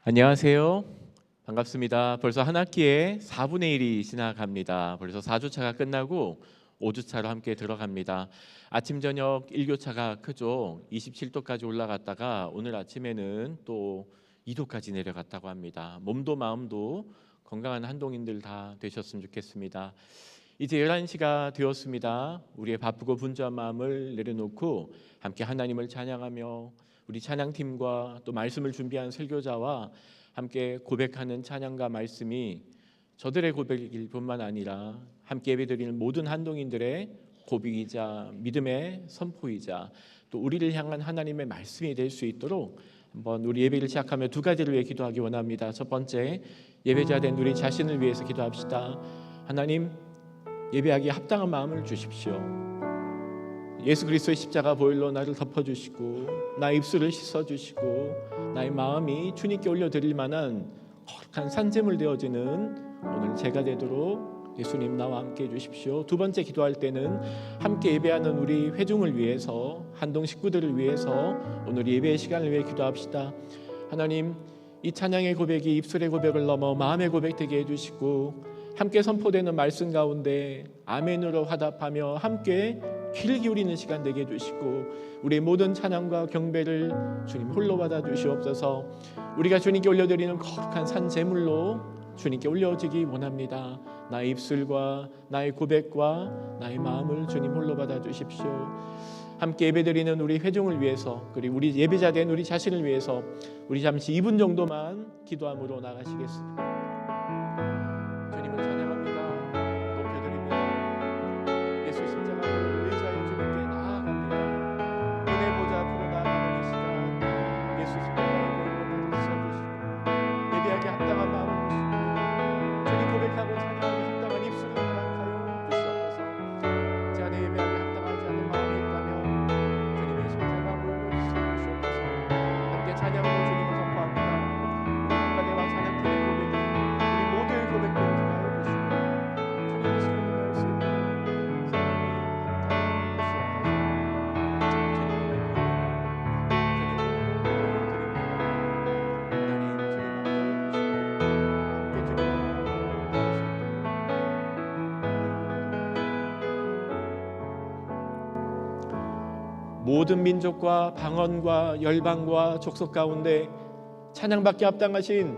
안녕하세요. 반갑습니다. 벌써 한 학기에 4분의 1이 지나갑니다. 벌써 4주차가 끝나고 5주차로 함께 들어갑니다. 아침 저녁 일교차가 크죠. 27도까지 올라갔다가 오늘 아침에는 또 2도까지 내려갔다고 합니다. 몸도 마음도 건강한 한동인들 다 되셨으면 좋겠습니다. 이제 11시가 되었습니다. 우리의 바쁘고 분주한 마음을 내려놓고 함께 하나님을 찬양하며 우리 찬양팀과 또 말씀을 준비한 설교자와 함께 고백하는 찬양과 말씀이 저들의 고백일 뿐만 아니라 함께 예배드리는 모든 한동인들의 고백이자 믿음의 선포이자 또 우리를 향한 하나님의 말씀이 될 수 있도록 한번 우리 예배를 시작하며 두 가지를 위해 기도하기 원합니다. 첫 번째, 예배자 된 우리 자신을 위해서 기도합시다. 하나님, 예배하기에 합당한 마음을 주십시오. 예수 그리스도의 십자가 보혈로 나를 덮어주시고 나의 입술을 씻어주시고 나의 마음이 주님께 올려드릴 만한 거룩한 산재물 되어지는 오늘 제가 되도록 예수님 나와 함께 해주십시오. 두 번째, 기도할 때는 함께 예배하는 우리 회중을 위해서 한동 식구들을 위해서 오늘 예배의 시간을 위해 기도합시다. 하나님, 이 찬양의 고백이 입술의 고백을 넘어 마음의 고백 되게 해주시고 함께 선포되는 말씀 가운데 아멘으로 화답하며 함께 귀를 기울이는 시간 되게 해주시고 우리의 모든 찬양과 경배를 주님 홀로 받아 주시옵소서. 우리가 주님께 올려드리는 거룩한 산제물로 주님께 올려지기 원합니다. 나의 입술과 나의 고백과 나의 마음을 주님 홀로 받아 주십시오. 함께 예배드리는 우리 회중을 위해서 그리고 우리 예배자 된 우리 자신을 위해서 우리 잠시 2분 정도만 기도함으로 나가시겠습니다. 주님을 찬양합니다. 높여드립니다. 예수 십자가를 의지하여 주님께 나아갑니다. 은혜 보좌 앞으로 나아가는 이 시간 예수 십자가의 보혈로 나를 씻어주시고 예배하기에 합당한 마음을 주시고 주님 고백하고 찬양하기 합당한 입술을 허락하여 주시옵소서. 제 안에 예배하기에 합당하지 않은 마음이 있다면 주님의 십자가 보혈로 씻어주시옵소서. 함께 찬양으로 주님을 선포합니다. 우리 국가대와 찬양팀의 고백이 우리 모두의 고백도 하여 주시고 주님의 시간을 배울 수 있는 사랑이 모든 민족과 방언과 열방과 족속 가운데 찬양받기 합당하신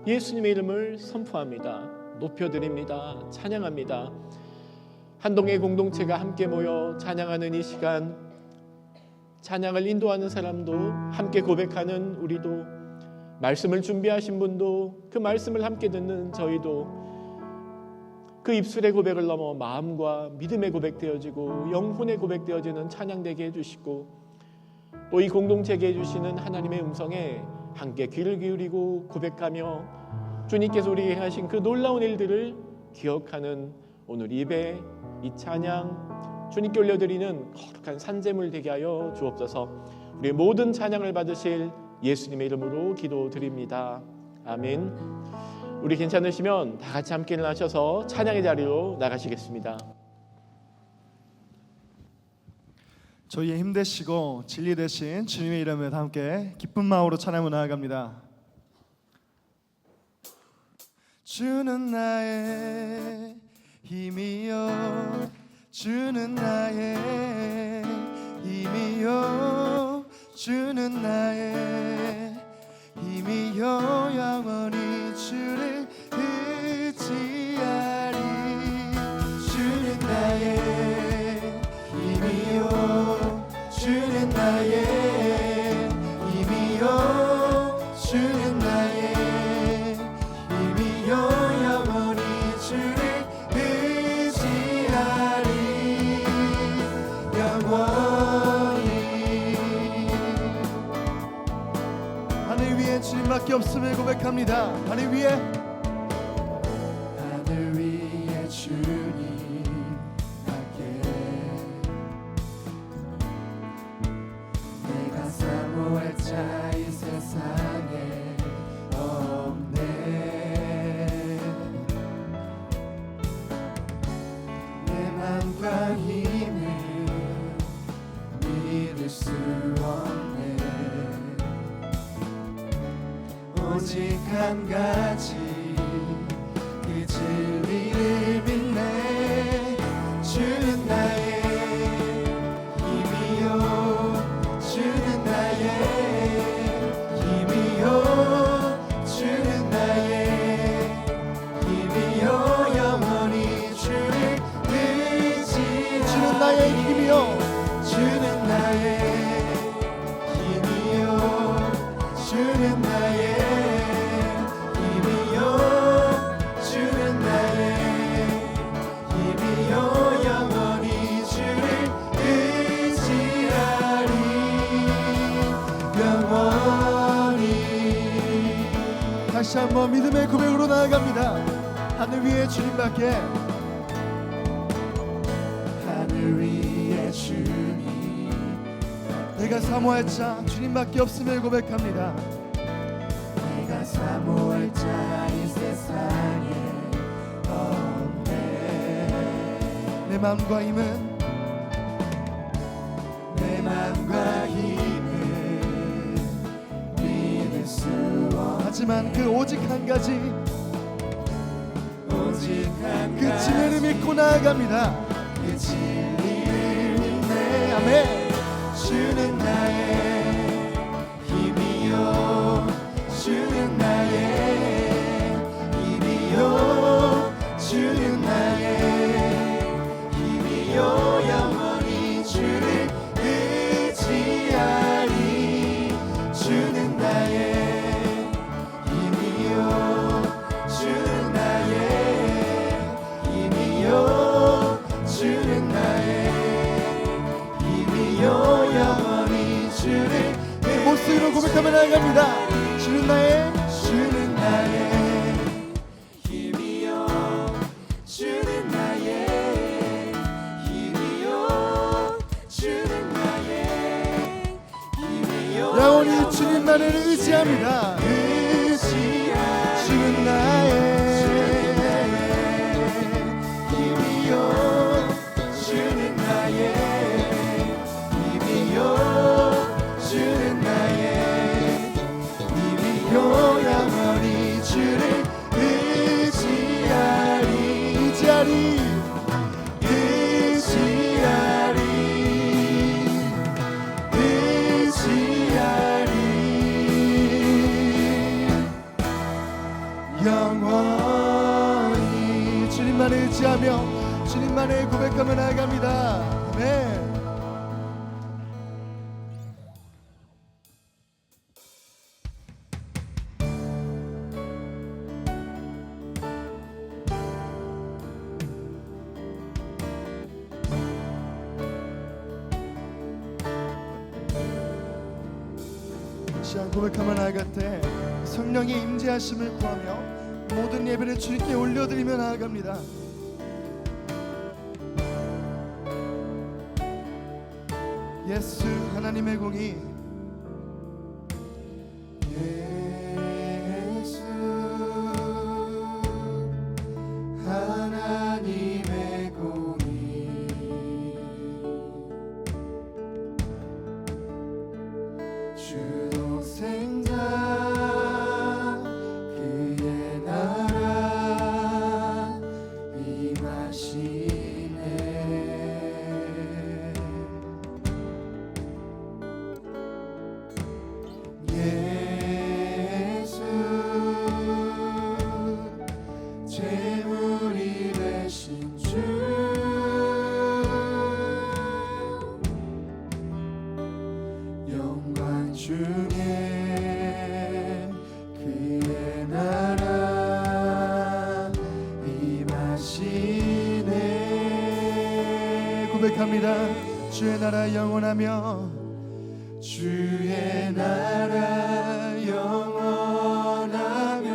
예수님의 이름을 선포합니다. 높여드립니다. 찬양합니다. 한동의 공동체가 함께 모여 찬양하는 이 시간, 찬양을 인도하는 사람도 함께 고백하는 우리도 말씀을 준비하신 분도 그 말씀을 함께 듣는 저희도 그 입술의 고백을 넘어 마음과 믿음의 고백 되어지고 영혼의 고백 되어지는 찬양 되게 해주시고 또 이 공동체에게 해주시는 하나님의 음성에 함께 귀를 기울이고 고백하며 주님께서 우리에게 행하신 그 놀라운 일들을 기억하는 오늘 예배, 이 찬양 주님께 올려드리는 거룩한 산제물 되게 하여 주옵소서. 우리의 모든 찬양을 받으실 예수님의 이름으로 기도드립니다. 아멘. 우리 괜찮으시면 다 같이 함께 일어나셔서 찬양의 자리로 나가시겠습니다. 저희의 힘 되시고 진리 되신 주님의 이름을 함께 기쁜 마음으로 찬양하며 나아갑니다. 주는 나의 힘이요 주는 나의 힘이요 주는 나의 힘이요 영원히 주를 의지하리 주는 나의 힘이요 주는 나의 힘이요 주는 나의 힘이요 영원히 주를 의지하리 영원히 하늘 위에 주님밖에 없음을 고백합니다. 하늘 위에 주님밖에 내가 사모할 자 이 세상에 없네. 내 맘과 힘을 믿을 수 없네. 오직 한 가지 그 진리를 빛내 주는 나의 힘이요 주는 나의 힘이요 주는 나의 힘이요 영원히 주를 의지하리 주는 나의 힘이요 주는 나의 힘이요 주는 나의 힘이요 주는 나의 힘이요 영원히 주를 의지하리 영원히 다시 한번 믿음의 고백으로 나아갑니다. 하늘 위에 주님밖에 하늘 위에 주님 내가 사모할 자 주님밖에 없음을 고백합니다. 내가 사모할 자 이 세상에 없네. 내 마음과 힘은 내 마음과 힘은 믿을 수 없네. 하지만 그 오직 한 가지 오직 한 그 진리를 믿고 나아갑니다. 그 진리를 믿네. 아멘. 주는 나의 힘이요 주는 나의 힘이요 주는 나의 힘이요 영원히 주를 의지하리 주는 나의 힘이요 주는 나의 힘이요 주는 나의 힘이요 영원히 주를 내 목소리로 고백하며 나아갑니다. 주는 나의 힘이요 주는 나의 힘이요 주는 나의 힘이요 영원히 주님만을 의지합니다. 주는 나의 힘이요 주는 나의 주는 나의 힘이요 영원히 주를 의지하리 영원히 주님만 의지하며 주님만을 고백하며 나아갑니다. 아멘. 시간 고백하며 나아갈 때 성령의 임재하심을 구하며 모든 예배를 주님께 올려드리며 나아갑니다. 예수 하나님의 공의 예수 하나님의 공의 주 동생자 그의 나라 임하시네 예수 제물이 되신 주 영광 중에 그의 나라 임하시네 고백합니다. 주의 나라 영원하며 주의 나라 영원하며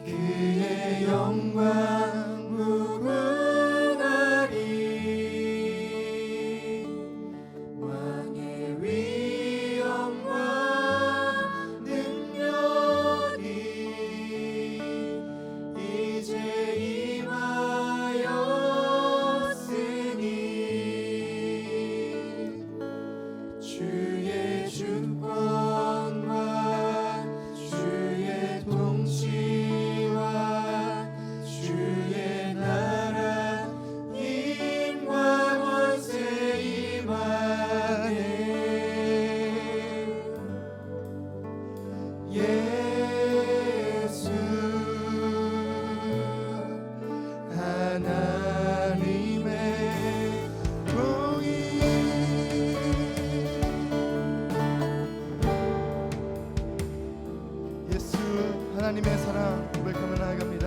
그의 영광 무궁하리 왕의 위엄과 능력이 이제 임하였으니 주의 주 예수 하나님의 공의 예수 하나님의 사랑 고백하며 나아갑니다.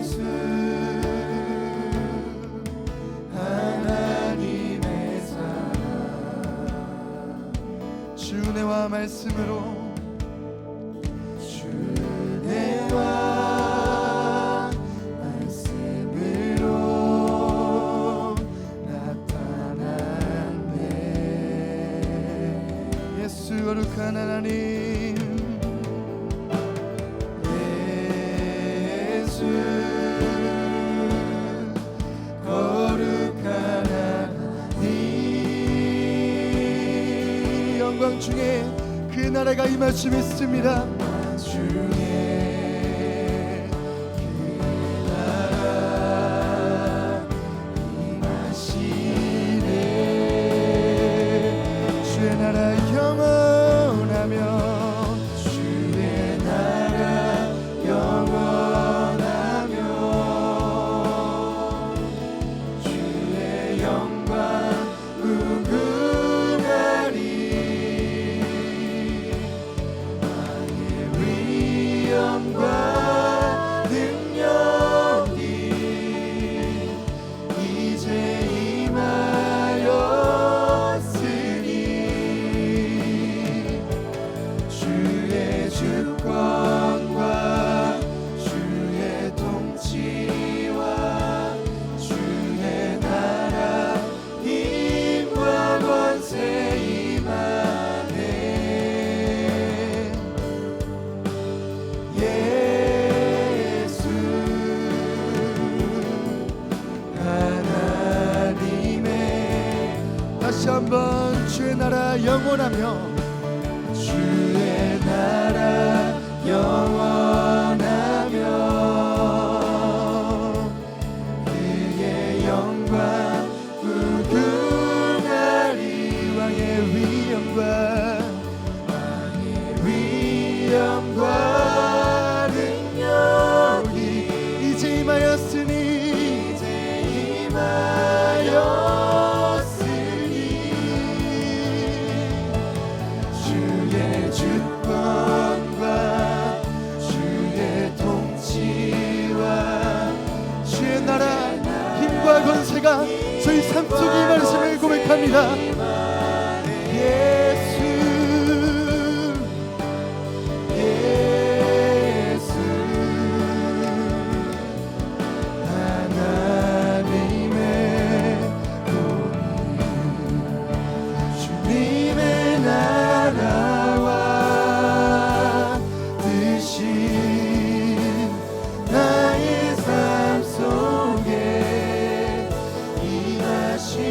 예수 하나님의 사랑 주 은혜와 말씀으로 주 은혜와 말씀으로 나타났네. 예수 거룩한 하나님 예수 거룩한 하나님 영광 중에 그 나라가 임할 수 믿습니다. 중에 그 나라 임하시네. 주의 나라 영원하며 주의 나라 영원하며 주의 영광 우근하리. 왕의 위엄과 능력이 이제 임하였으니 주의 주권과 주의 통치와 주의 나라 힘과 권세 임하네. 예수 하나님의 다시 한번 주의 나라 영원하며 주의 나라 영원하며 그의 영광 우근하리. 왕의 위엄과 능력이 이제 임하였으니 주의 주권과 주의 통치와 주의 나라 힘과 권세가 저희 삶 속에 임하심을 고백합니다. 예수 예수 하나님의 공의 주님의 나라와 뜻이 나의 삶 속에 임하시며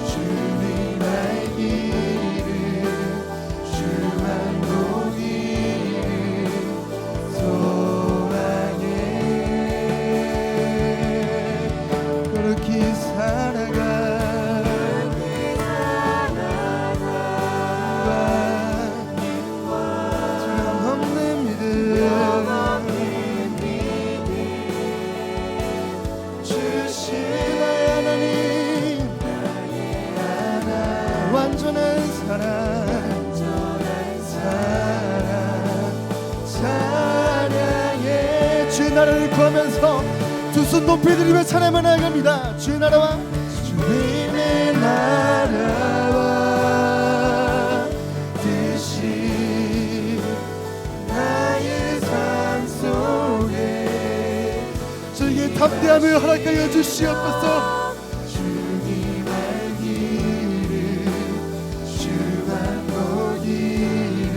주님 알기를 주만 보기를 소망해. 그렇게 살아가 없는 믿음 주신 나의 하나님 완전한 사랑 찬양해. 주의 나라를 구하면서 두 손 높이 들이며 찬양만 나아갑니다. 주의 나라와 주님의 나라와 뜻이 나의 삶 속에 저에게 담대함을 허락하여 주시옵소서. 주님 알기를 주만 보기를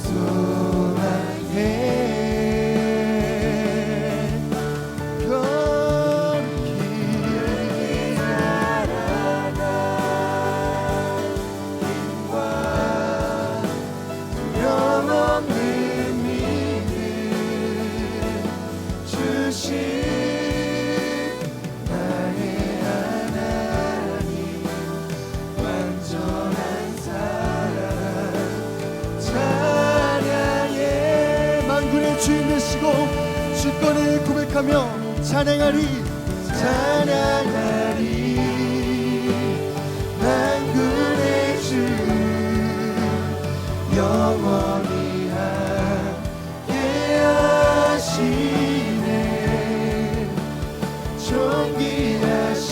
소망해. 거룩히 살아가 힘과 영없는 믿음 주신 나의 고백하며 찬양하리 찬양하리 만군의 주 영원히 함께하시네 존귀하신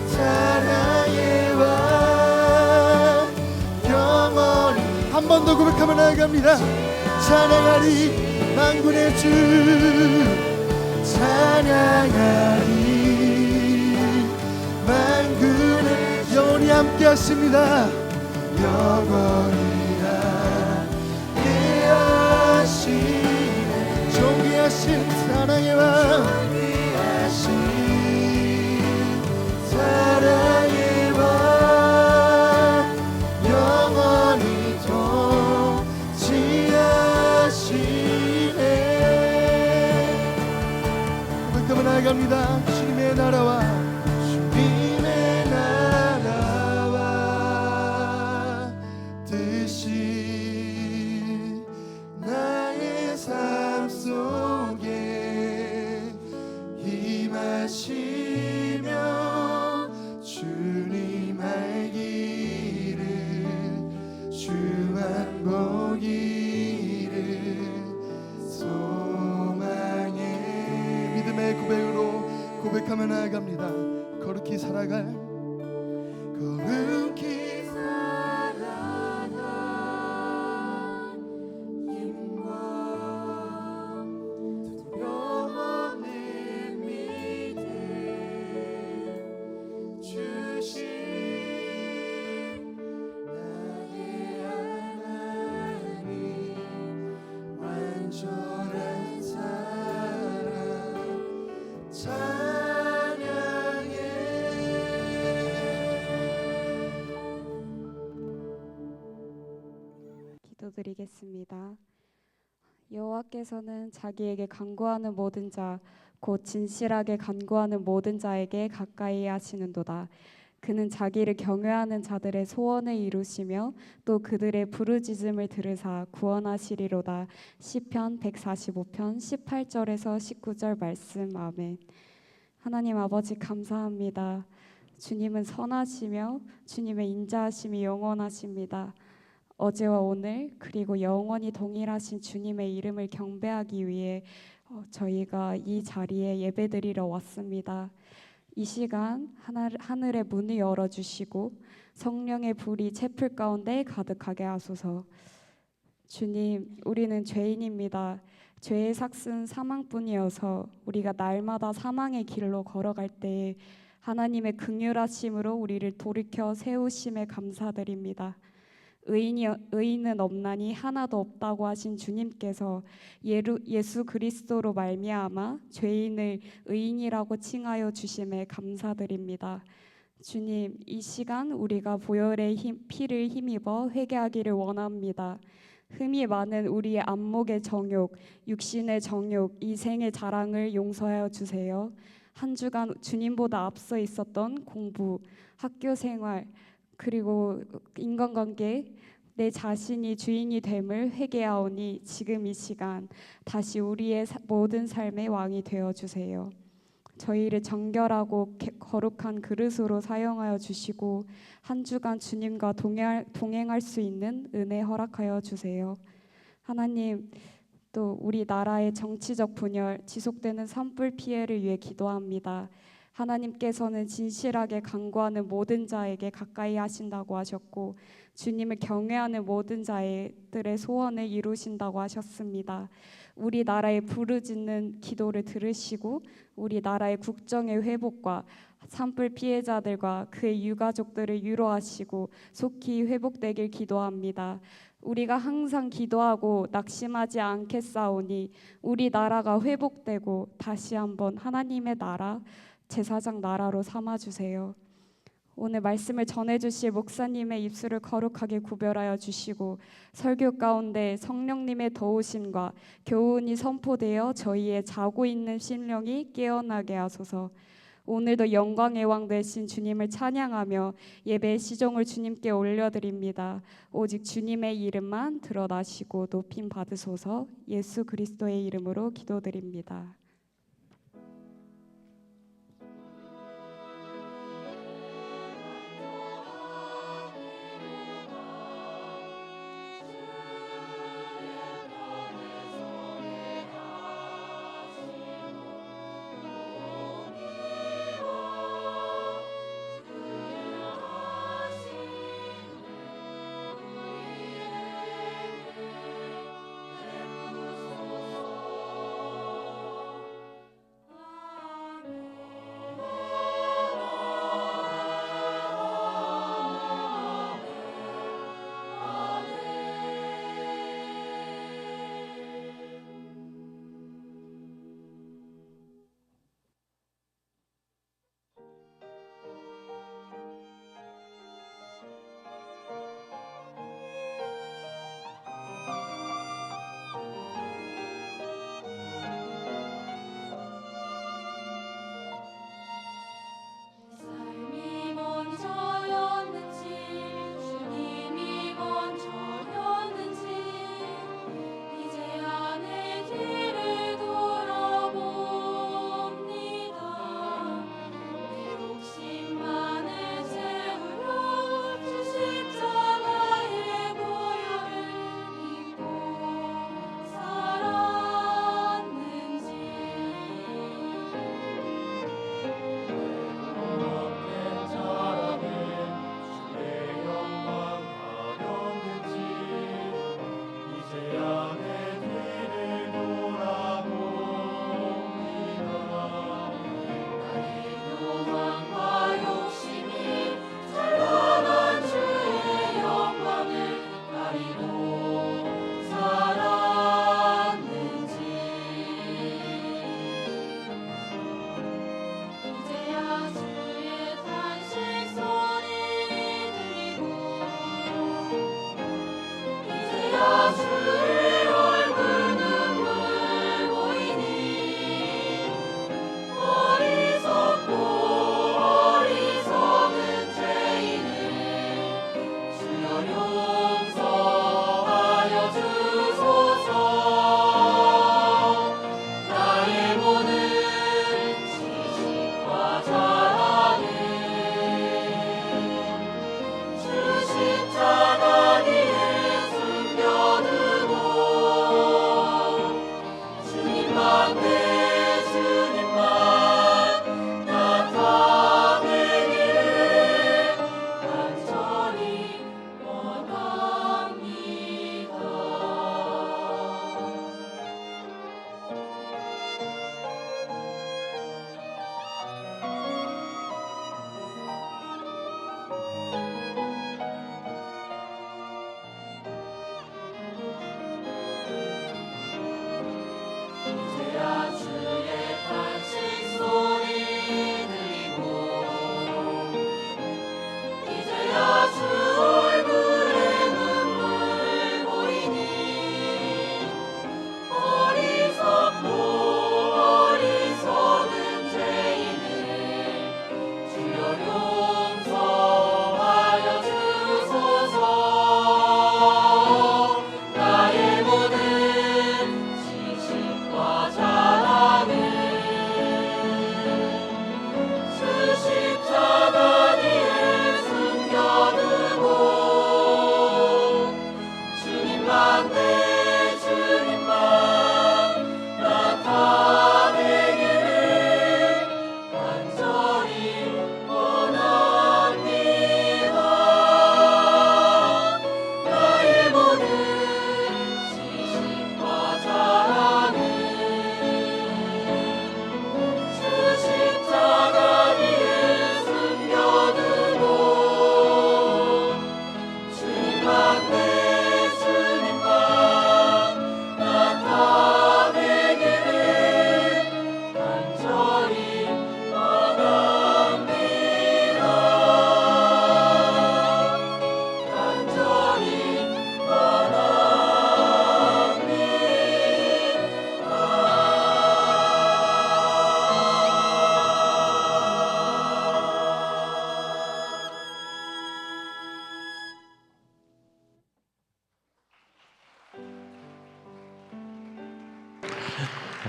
사랑의 왕 영원히 한 번 더 고백하며 나아갑니다. 찬양하리 만군의 주 찬양하리 만군의 영원히 함께 하십니다. 영원히 함께 하시네 존귀하신 사랑의 왕 존귀하신 사랑의 왕 영원히 통치하시네 고백하며 나아갑니다. 주님의 나라와 주님의 나라와 뜻이 나의 삶 속에 임하시며 주님 알기를 주만 보기를 소망해 믿음의 고백으로 고백하며 나아갑니다. 거룩히 살아갈 거룩히 살아갈 힘과 두려움없는 믿음 주신 나의 하나님 완전한 사랑 찬양해 기도드리겠습니다. 여호와께서는 자기에게 간구하는 모든 자 곧 진실하게 간구하는 모든 자에게 가까이 하시는도다. 그는 자기를 경외하는 자들의 소원을 이루시며 또 그들의 부르짖음을 들으사 구원하시리로다. 시편 145편 18절에서 19절 말씀. 아멘. 하나님 아버지 감사합니다. 주님은 선하시며 주님의 인자하심이 영원하십니다. 어제와 오늘 그리고 영원히 동일하신 주님의 이름을 경배하기 위해 저희가 이 자리에 예배드리러 왔습니다. 이 시간 하늘의 문을 열어주시고 성령의 불이 채플 가운데 가득하게 하소서. 주님, 우리는 죄인입니다. 죄의 삭은 사망뿐이어서 우리가 날마다 사망의 길로 걸어갈 때에 하나님의 긍휼하심으로 우리를 돌이켜 세우심에 감사드립니다. 의인은 없나니 하나도 없다고 하신 주님께서 예수 그리스도로 말미암아 죄인을 의인이라고 칭하여 주심에 감사드립니다. 주님, 이 시간 우리가 보혈의 피를 힘입어 회개하기를 원합니다. 흠이 많은 우리의 안목의 정욕, 육신의 정욕, 이생의 자랑을 용서하여 주세요. 한 주간 주님보다 앞서 있었던 공부, 학교 생활, 그리고 인간관계, 내 자신이 주인이 됨을 회개하오니 지금 이 시간 다시 우리의 모든 삶의 왕이 되어주세요. 저희를 정결하고 거룩한 그릇으로 사용하여 주시고 한 주간 주님과 동행할 수 있는 은혜 허락하여 주세요. 하나님, 또 우리 나라의 정치적 분열, 지속되는 산불 피해를 위해 기도합니다. 하나님께서는 진실하게 간구하는 모든 자에게 가까이 하신다고 하셨고 주님을 경외하는 모든 자들의 소원을 이루신다고 하셨습니다. 우리 나라의 부르짖는 기도를 들으시고 우리 나라의 국정의 회복과 산불 피해자들과 그의 유가족들을 위로하시고 속히 회복되길 기도합니다. 우리가 항상 기도하고 낙심하지 않겠사오니 우리 나라가 회복되고 다시 한번 하나님의 나라, 제사장 나라로 삼아주세요. 오늘 말씀을 전해주실 목사님의 입술을 거룩하게 구별하여 주시고 설교 가운데 성령님의 도우심과 교훈이 선포되어 저희의 자고 있는 심령이 깨어나게 하소서. 오늘도 영광의 왕 되신 주님을 찬양하며 예배의 시종을 주님께 올려드립니다. 오직 주님의 이름만 드러나시고 높임 받으소서. 예수 그리스도의 이름으로 기도드립니다.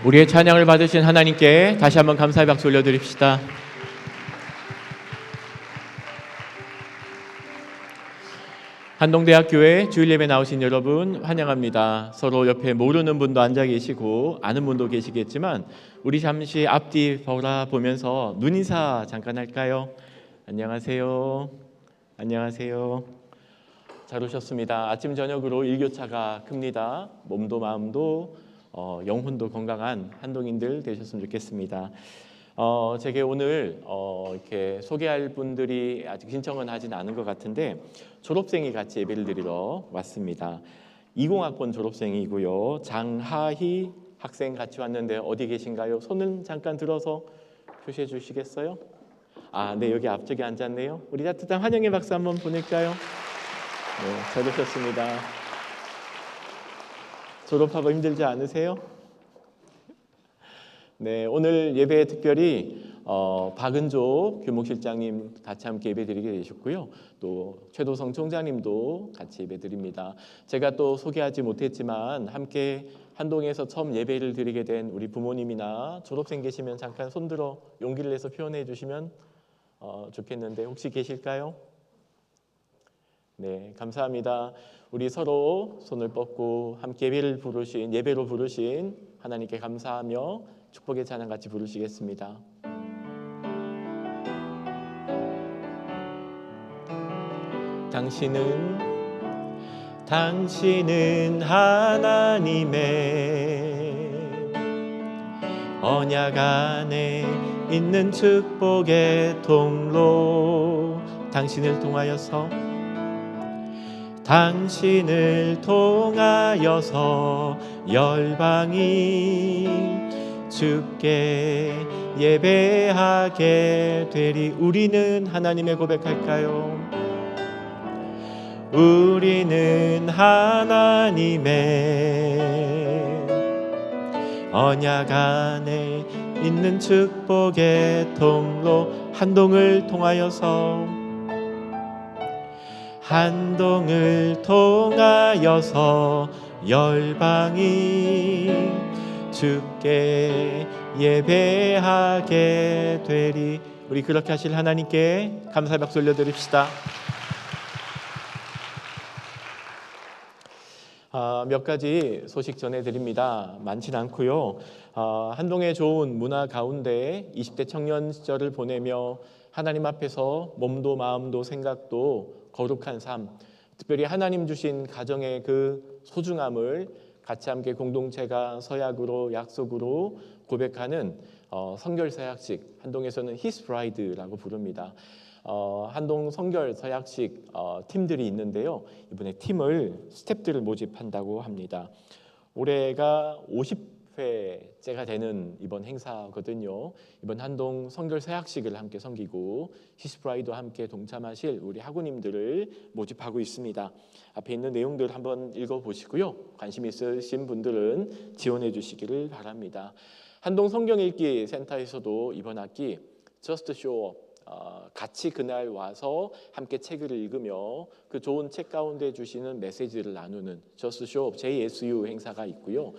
우리의 찬양을 받으신 하나님께 다시 한번 감사의 박수 올려드립시다. 한동대학교에 주일 예배 나오신 여러분 환영합니다. 서로 옆에 모르는 분도 앉아 계시고 아는 분도 계시겠지만 우리 잠시 앞뒤 바라보면서 눈인사 잠깐 할까요? 안녕하세요. 안녕하세요. 잘 오셨습니다. 아침 저녁으로 일교차가 큽니다. 몸도 마음도 영혼도 건강한 한동인들 되셨으면 좋겠습니다. 제게 오늘 이렇게 소개할 분들이 아직 신청은 하진 않은 것 같은데 졸업생이 같이 예배를 드리러 왔습니다. 20학번 졸업생이고요. 장하희 학생 같이 왔는데 어디 계신가요? 손을 잠깐 들어서 표시해 주시겠어요? 네, 여기 앞쪽에 앉았네요. 우리 따뜻한 환영의 박수 한번 보낼까요? 네, 잘 오셨습니다. 졸업하고 힘들지 않으세요? 네, 오늘 예배에 특별히 박은조 교목실장님 같이 함께 예배드리게 되셨고요. 또 최도성 총장님도 같이 예배드립니다. 제가 또 소개하지 못했지만 함께 한동에서 처음 예배를 드리게 된 우리 부모님이나 졸업생 계시면 잠깐 손들어 용기를 내서 표현해 주시면 좋겠는데 혹시 계실까요? 네, 감사합니다. 우리 서로 손을 뻗고 함께 예배로 부르신 하나님께 감사하며 축복의 찬양 같이 부르시겠습니다. 당신은 하나님의 언약 안에 있는 축복의 통로. 당신을 통하여서 열방이 주께 예배하게 되리. 우리는 하나님의 고백할까요? 우리는 하나님의 언약 안에 있는 축복의 통로. 한동을 통하여서 열방이 주께 예배하게 되리. 우리 그렇게 하실 하나님께 감사의 박수 올려드립시다. 몇 가지 소식 전해드립니다. 많지는 않고요. 한동의 좋은 문화 가운데 20대 청년 시절을 보내며 하나님 앞에서 몸도 마음도 생각도 거룩한 삶, 특별히 하나님 주신 가정의 그 소중함을 같이 함께 공동체가 서약으로 약속으로 고백하는 성결 서약식, 한동에서는 His Bride라고 부릅니다. 한동 성결 서약식 팀들이 있는데요. 이번에 스태프들을 모집한다고 합니다. 올해가 50회째가 되는 이번 행사거든요. 이번 한동 성결 서약식을 함께 섬기고 His Bride와 함께 동참하실 우리 학우님들을 모집하고 있습니다. 앞에 있는 내용들 한번 읽어보시고요. 관심 있으신 분들은 지원해 주시기를 바랍니다. 한동 성경 읽기 센터에서도 이번 학기 Just Show Up, 같이 그날 와서 함께 책을 읽으며 그 좋은 책 가운데 주시는 메시지를 나누는 Just Show Up JSU 행사가 있고요.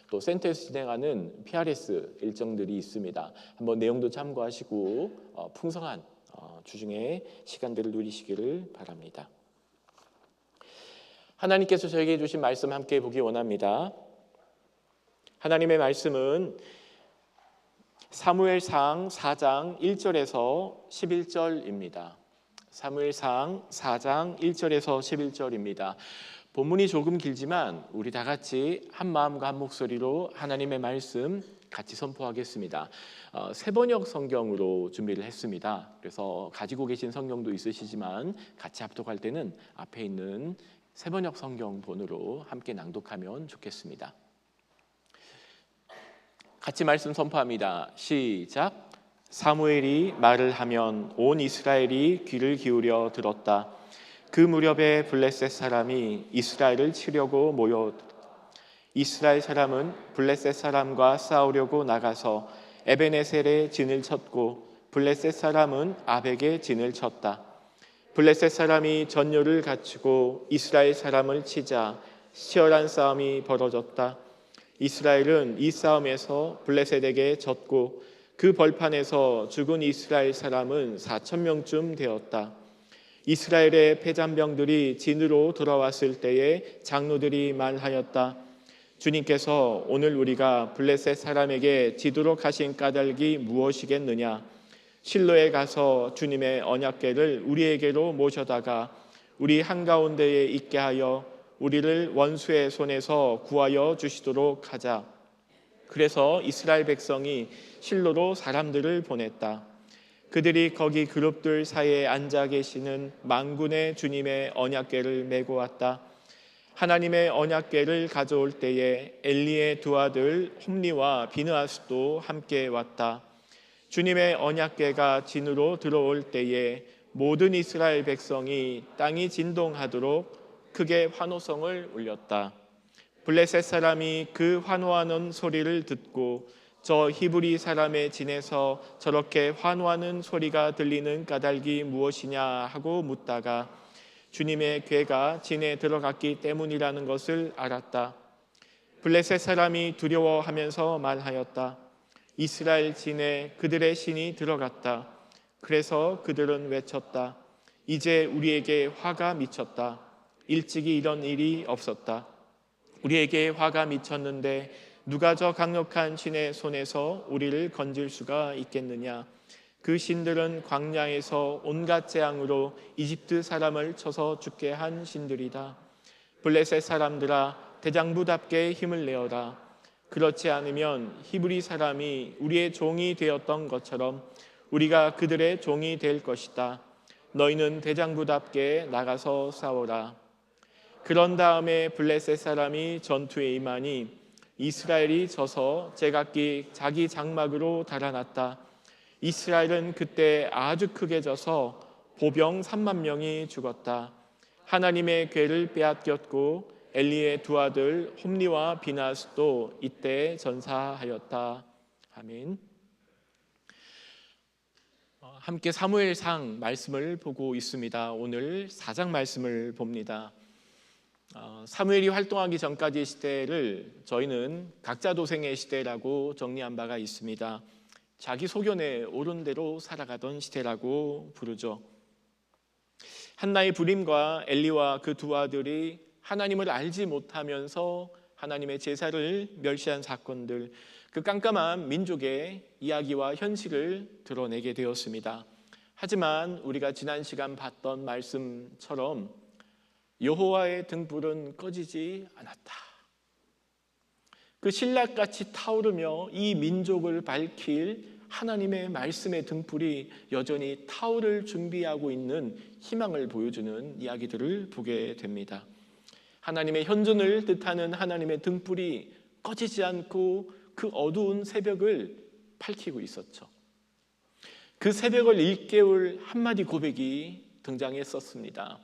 또 센터에서 진행하는 PRS 일정들이 있습니다. 한번 내용도 참고하시고 풍성한 주중의 시간들을 누리시기를 바랍니다. 하나님께서 저에게 주신 말씀 함께 보기 원합니다. 하나님의 말씀은 사무엘상 4장 1절에서 11절입니다. 사무엘상 4장 1절에서 11절입니다. 본문이 조금 길지만 우리 다 같이 한 마음과 한 목소리로 하나님의 말씀 같이 선포하겠습니다. 세번역 성경으로 준비를 했습니다. 그래서 가지고 계신 성경도 있으시지만 같이 합독할 때는 앞에 있는 세번역 성경본으로 함께 낭독하면 좋겠습니다. 같이 말씀 선포합니다. 시작. 사무엘이 말을 하면 온 이스라엘이 귀를 기울여 들었다. 그 무렵에 블레셋 사람이 이스라엘을 치려고 모여 이스라엘 사람은 블레셋 사람과 싸우려고 나가서 에베네셀에 진을 쳤고 블레셋 사람은 아벡에 진을 쳤다. 블레셋 사람이 전열을 갖추고 이스라엘 사람을 치자 치열한 싸움이 벌어졌다. 이스라엘은 이 싸움에서 블레셋에게 졌고 그 벌판에서 죽은 이스라엘 사람은 4천 명쯤 되었다. 이스라엘의 패잔병들이 진으로 돌아왔을 때에 장로들이 말하였다. 주님께서 오늘 우리가 블레셋 사람에게 지도록 하신 까닭이 무엇이겠느냐? 실로에 가서 주님의 언약궤를 우리에게로 모셔다가 우리 한가운데에 있게 하여 우리를 원수의 손에서 구하여 주시도록 하자. 그래서 이스라엘 백성이 실로로 사람들을 보냈다. 그들이 거기 그룹들 사이에 앉아 계시는 만군의 주님의 언약궤를 메고 왔다. 하나님의 언약궤를 가져올 때에 엘리의 두 아들 홈리와 비느하스도 함께 왔다. 주님의 언약궤가 진으로 들어올 때에 모든 이스라엘 백성이 땅이 진동하도록 크게 환호성을 울렸다. 블레셋 사람이 그 환호하는 소리를 듣고 저 히브리 사람의 진에서 저렇게 환호하는 소리가 들리는 까닭이 무엇이냐 하고 묻다가 주님의 궤가 진에 들어갔기 때문이라는 것을 알았다. 블레셋 사람이 두려워하면서 말하였다. 이스라엘 진에 그들의 신이 들어갔다. 그래서 그들은 외쳤다. 이제 우리에게 화가 미쳤다. 일찍이 이런 일이 없었다. 우리에게 화가 미쳤는데 누가 저 강력한 신의 손에서 우리를 건질 수가 있겠느냐? 그 신들은 광야에서 온갖 재앙으로 이집트 사람을 쳐서 죽게 한 신들이다. 블레셋 사람들아, 대장부답게 힘을 내어라. 그렇지 않으면 히브리 사람이 우리의 종이 되었던 것처럼 우리가 그들의 종이 될 것이다. 너희는 대장부답게 나가서 싸워라. 그런 다음에 블레셋 사람이 전투에 임하니 이스라엘이 져서 제각기 자기 장막으로 달아났다. 이스라엘은 그때 아주 크게 져서 보병 3만 명이 죽었다. 하나님의 궤를 빼앗겼고 엘리의 두 아들 홈리와 비나스도 이때 전사하였다. 아멘. 함께 사무엘상 말씀을 보고 있습니다. 오늘 4장 말씀을 봅니다. 사무엘이 활동하기 전까지 시대를 저희는 각자 도생의 시대라고 정리한 바가 있습니다. 자기 소견에 옳은 대로 살아가던 시대라고 부르죠. 한나의 불임과 엘리와 그 두 아들이 하나님을 알지 못하면서 하나님의 제사를 멸시한 사건들, 그 깜깜한 민족의 이야기와 현실을 드러내게 되었습니다. 하지만 우리가 지난 시간 봤던 말씀처럼 여호와의 등불은 꺼지지 않았다. 그 신락같이 타오르며 이 민족을 밝힐 하나님의 말씀의 등불이 여전히 타오를 준비하고 있는 희망을 보여주는 이야기들을 보게 됩니다. 하나님의 현존을 뜻하는 하나님의 등불이 꺼지지 않고 그 어두운 새벽을 밝히고 있었죠. 그 새벽을 일깨울 한마디 고백이 등장했었습니다.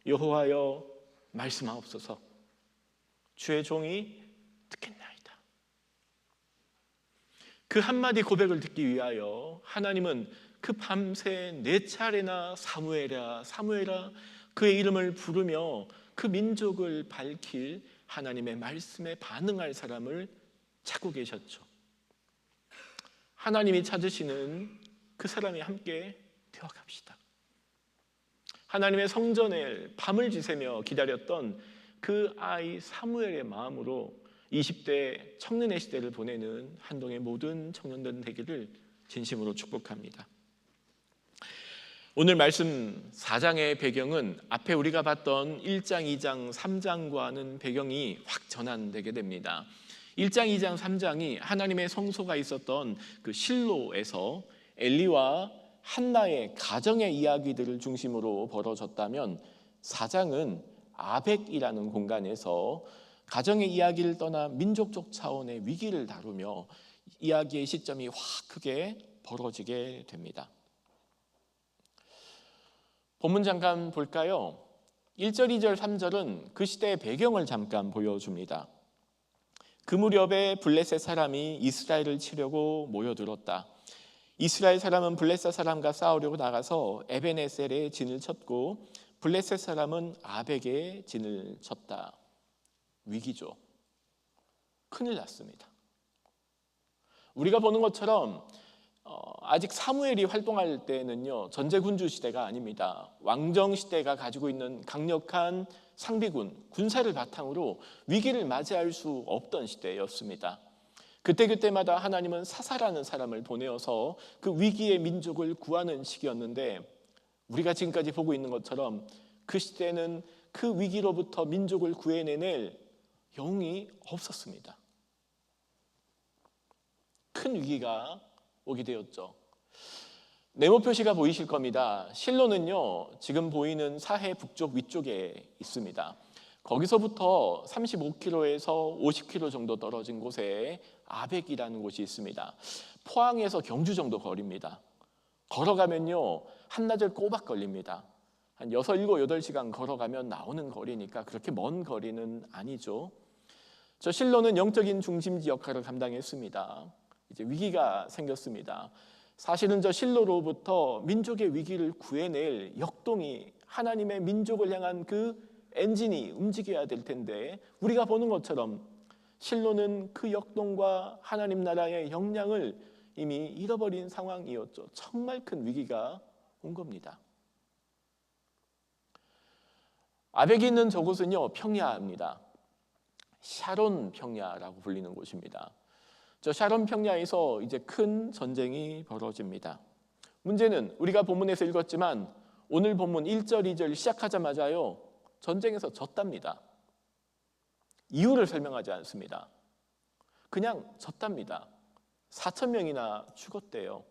여호와여 말씀하옵소서. 주의 종이 듣겠나이다. 그 한마디 고백을 듣기 위하여 하나님은 그 밤새 4차례나 사무엘아 사무엘아 그의 이름을 부르며 그 민족을 밝힐 하나님의 말씀에 반응할 사람을 찾고 계셨죠. 하나님이 찾으시는 그 사람이 함께 되어갑시다. 하나님의 성전에 밤을 지새며 기다렸던 그 아이 사무엘의 마음으로 20대 청년의 시대를 보내는 한동의 모든 청년들 되기를 진심으로 축복합니다. 오늘 말씀 4장의 배경은 앞에 우리가 봤던 1장, 2장, 3장과는 배경이 확 전환되게 됩니다. 1장, 2장, 3장이 하나님의 성소가 있었던 그 실로에서 엘리와 한나의 가정의 이야기들을 중심으로 벌어졌다면 4장은 아벡이라는 공간에서 가정의 이야기를 떠나 민족적 차원의 위기를 다루며 이야기의 시점이 확 크게 벌어지게 됩니다. 본문 잠깐 볼까요? 1절, 2절, 3절은 그 시대의 배경을 잠깐 보여줍니다. 그 무렵에 블레셋 사람이 이스라엘을 치려고 모여들었다. 이스라엘 사람은 블레셋 사람과 싸우려고 나가서 에벤에셀에 진을 쳤고 블레셋 사람은 아벡에 진을 쳤다. 위기죠. 큰일 났습니다. 우리가 보는 것처럼 아직 사무엘이 활동할 때는요, 전제군주 시대가 아닙니다. 왕정 시대가 가지고 있는 강력한 상비군, 군사를 바탕으로 위기를 맞이할 수 없던 시대였습니다. 그때마다 하나님은 사사라는 사람을 보내어서 그 위기의 민족을 구하는 시기였는데, 우리가 지금까지 보고 있는 것처럼 그 시대는 그 위기로부터 민족을 구해내낼 영웅이 없었습니다. 큰 위기가 오게 되었죠. 네모 표시가 보이실 겁니다. 실로는요, 지금 보이는 사해 북쪽 위쪽에 있습니다. 거기서부터 35km에서 50km 정도 떨어진 곳에 아벡이라는 곳이 있습니다. 포항에서 경주 정도 거리입니다. 걸어가면요, 한나절 꼬박 걸립니다. 한 6, 7, 8시간 걸어가면 나오는 거리니까 그렇게 먼 거리는 아니죠. 저 실로는 영적인 중심지 역할을 감당했습니다. 이제 위기가 생겼습니다. 사실은 저 실로로부터 민족의 위기를 구해낼 역동이, 하나님의 민족을 향한 그 엔진이 움직여야 될 텐데, 우리가 보는 것처럼 실로는 그 역동과 하나님 나라의 역량을 이미 잃어버린 상황이었죠. 정말 큰 위기가 온 겁니다. 아벡이 있는 저곳은요, 평야입니다. 샤론 평야라고 불리는 곳입니다. 저 샤론 평야에서 이제 큰 전쟁이 벌어집니다. 문제는 우리가 본문에서 읽었지만 오늘 본문 1절, 2절 시작하자마자요, 전쟁에서 졌답니다. 이유를 설명하지 않습니다. 그냥 졌답니다. 4,000명이나 죽었대요.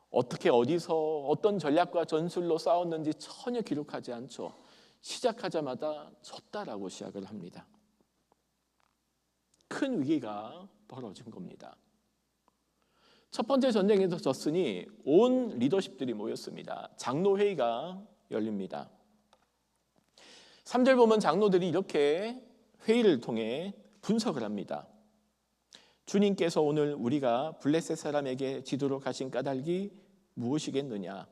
어떻게 어디서 어떤 전략과 전술로 싸웠는지 전혀 기록하지 않죠. 시작하자마자 졌다라고 시작을 합니다. 큰 위기가 벌어진 겁니다. 첫 번째 전쟁에서 졌으니 온 리더십들이 모였습니다. 장로회의가 열립니다. 3절 보면 장로들이 이렇게 회의를 통해 분석을 합니다. 주님께서 오늘 우리가 블레셋 사람에게 지도록 하신 까닭이 무엇이겠느냐?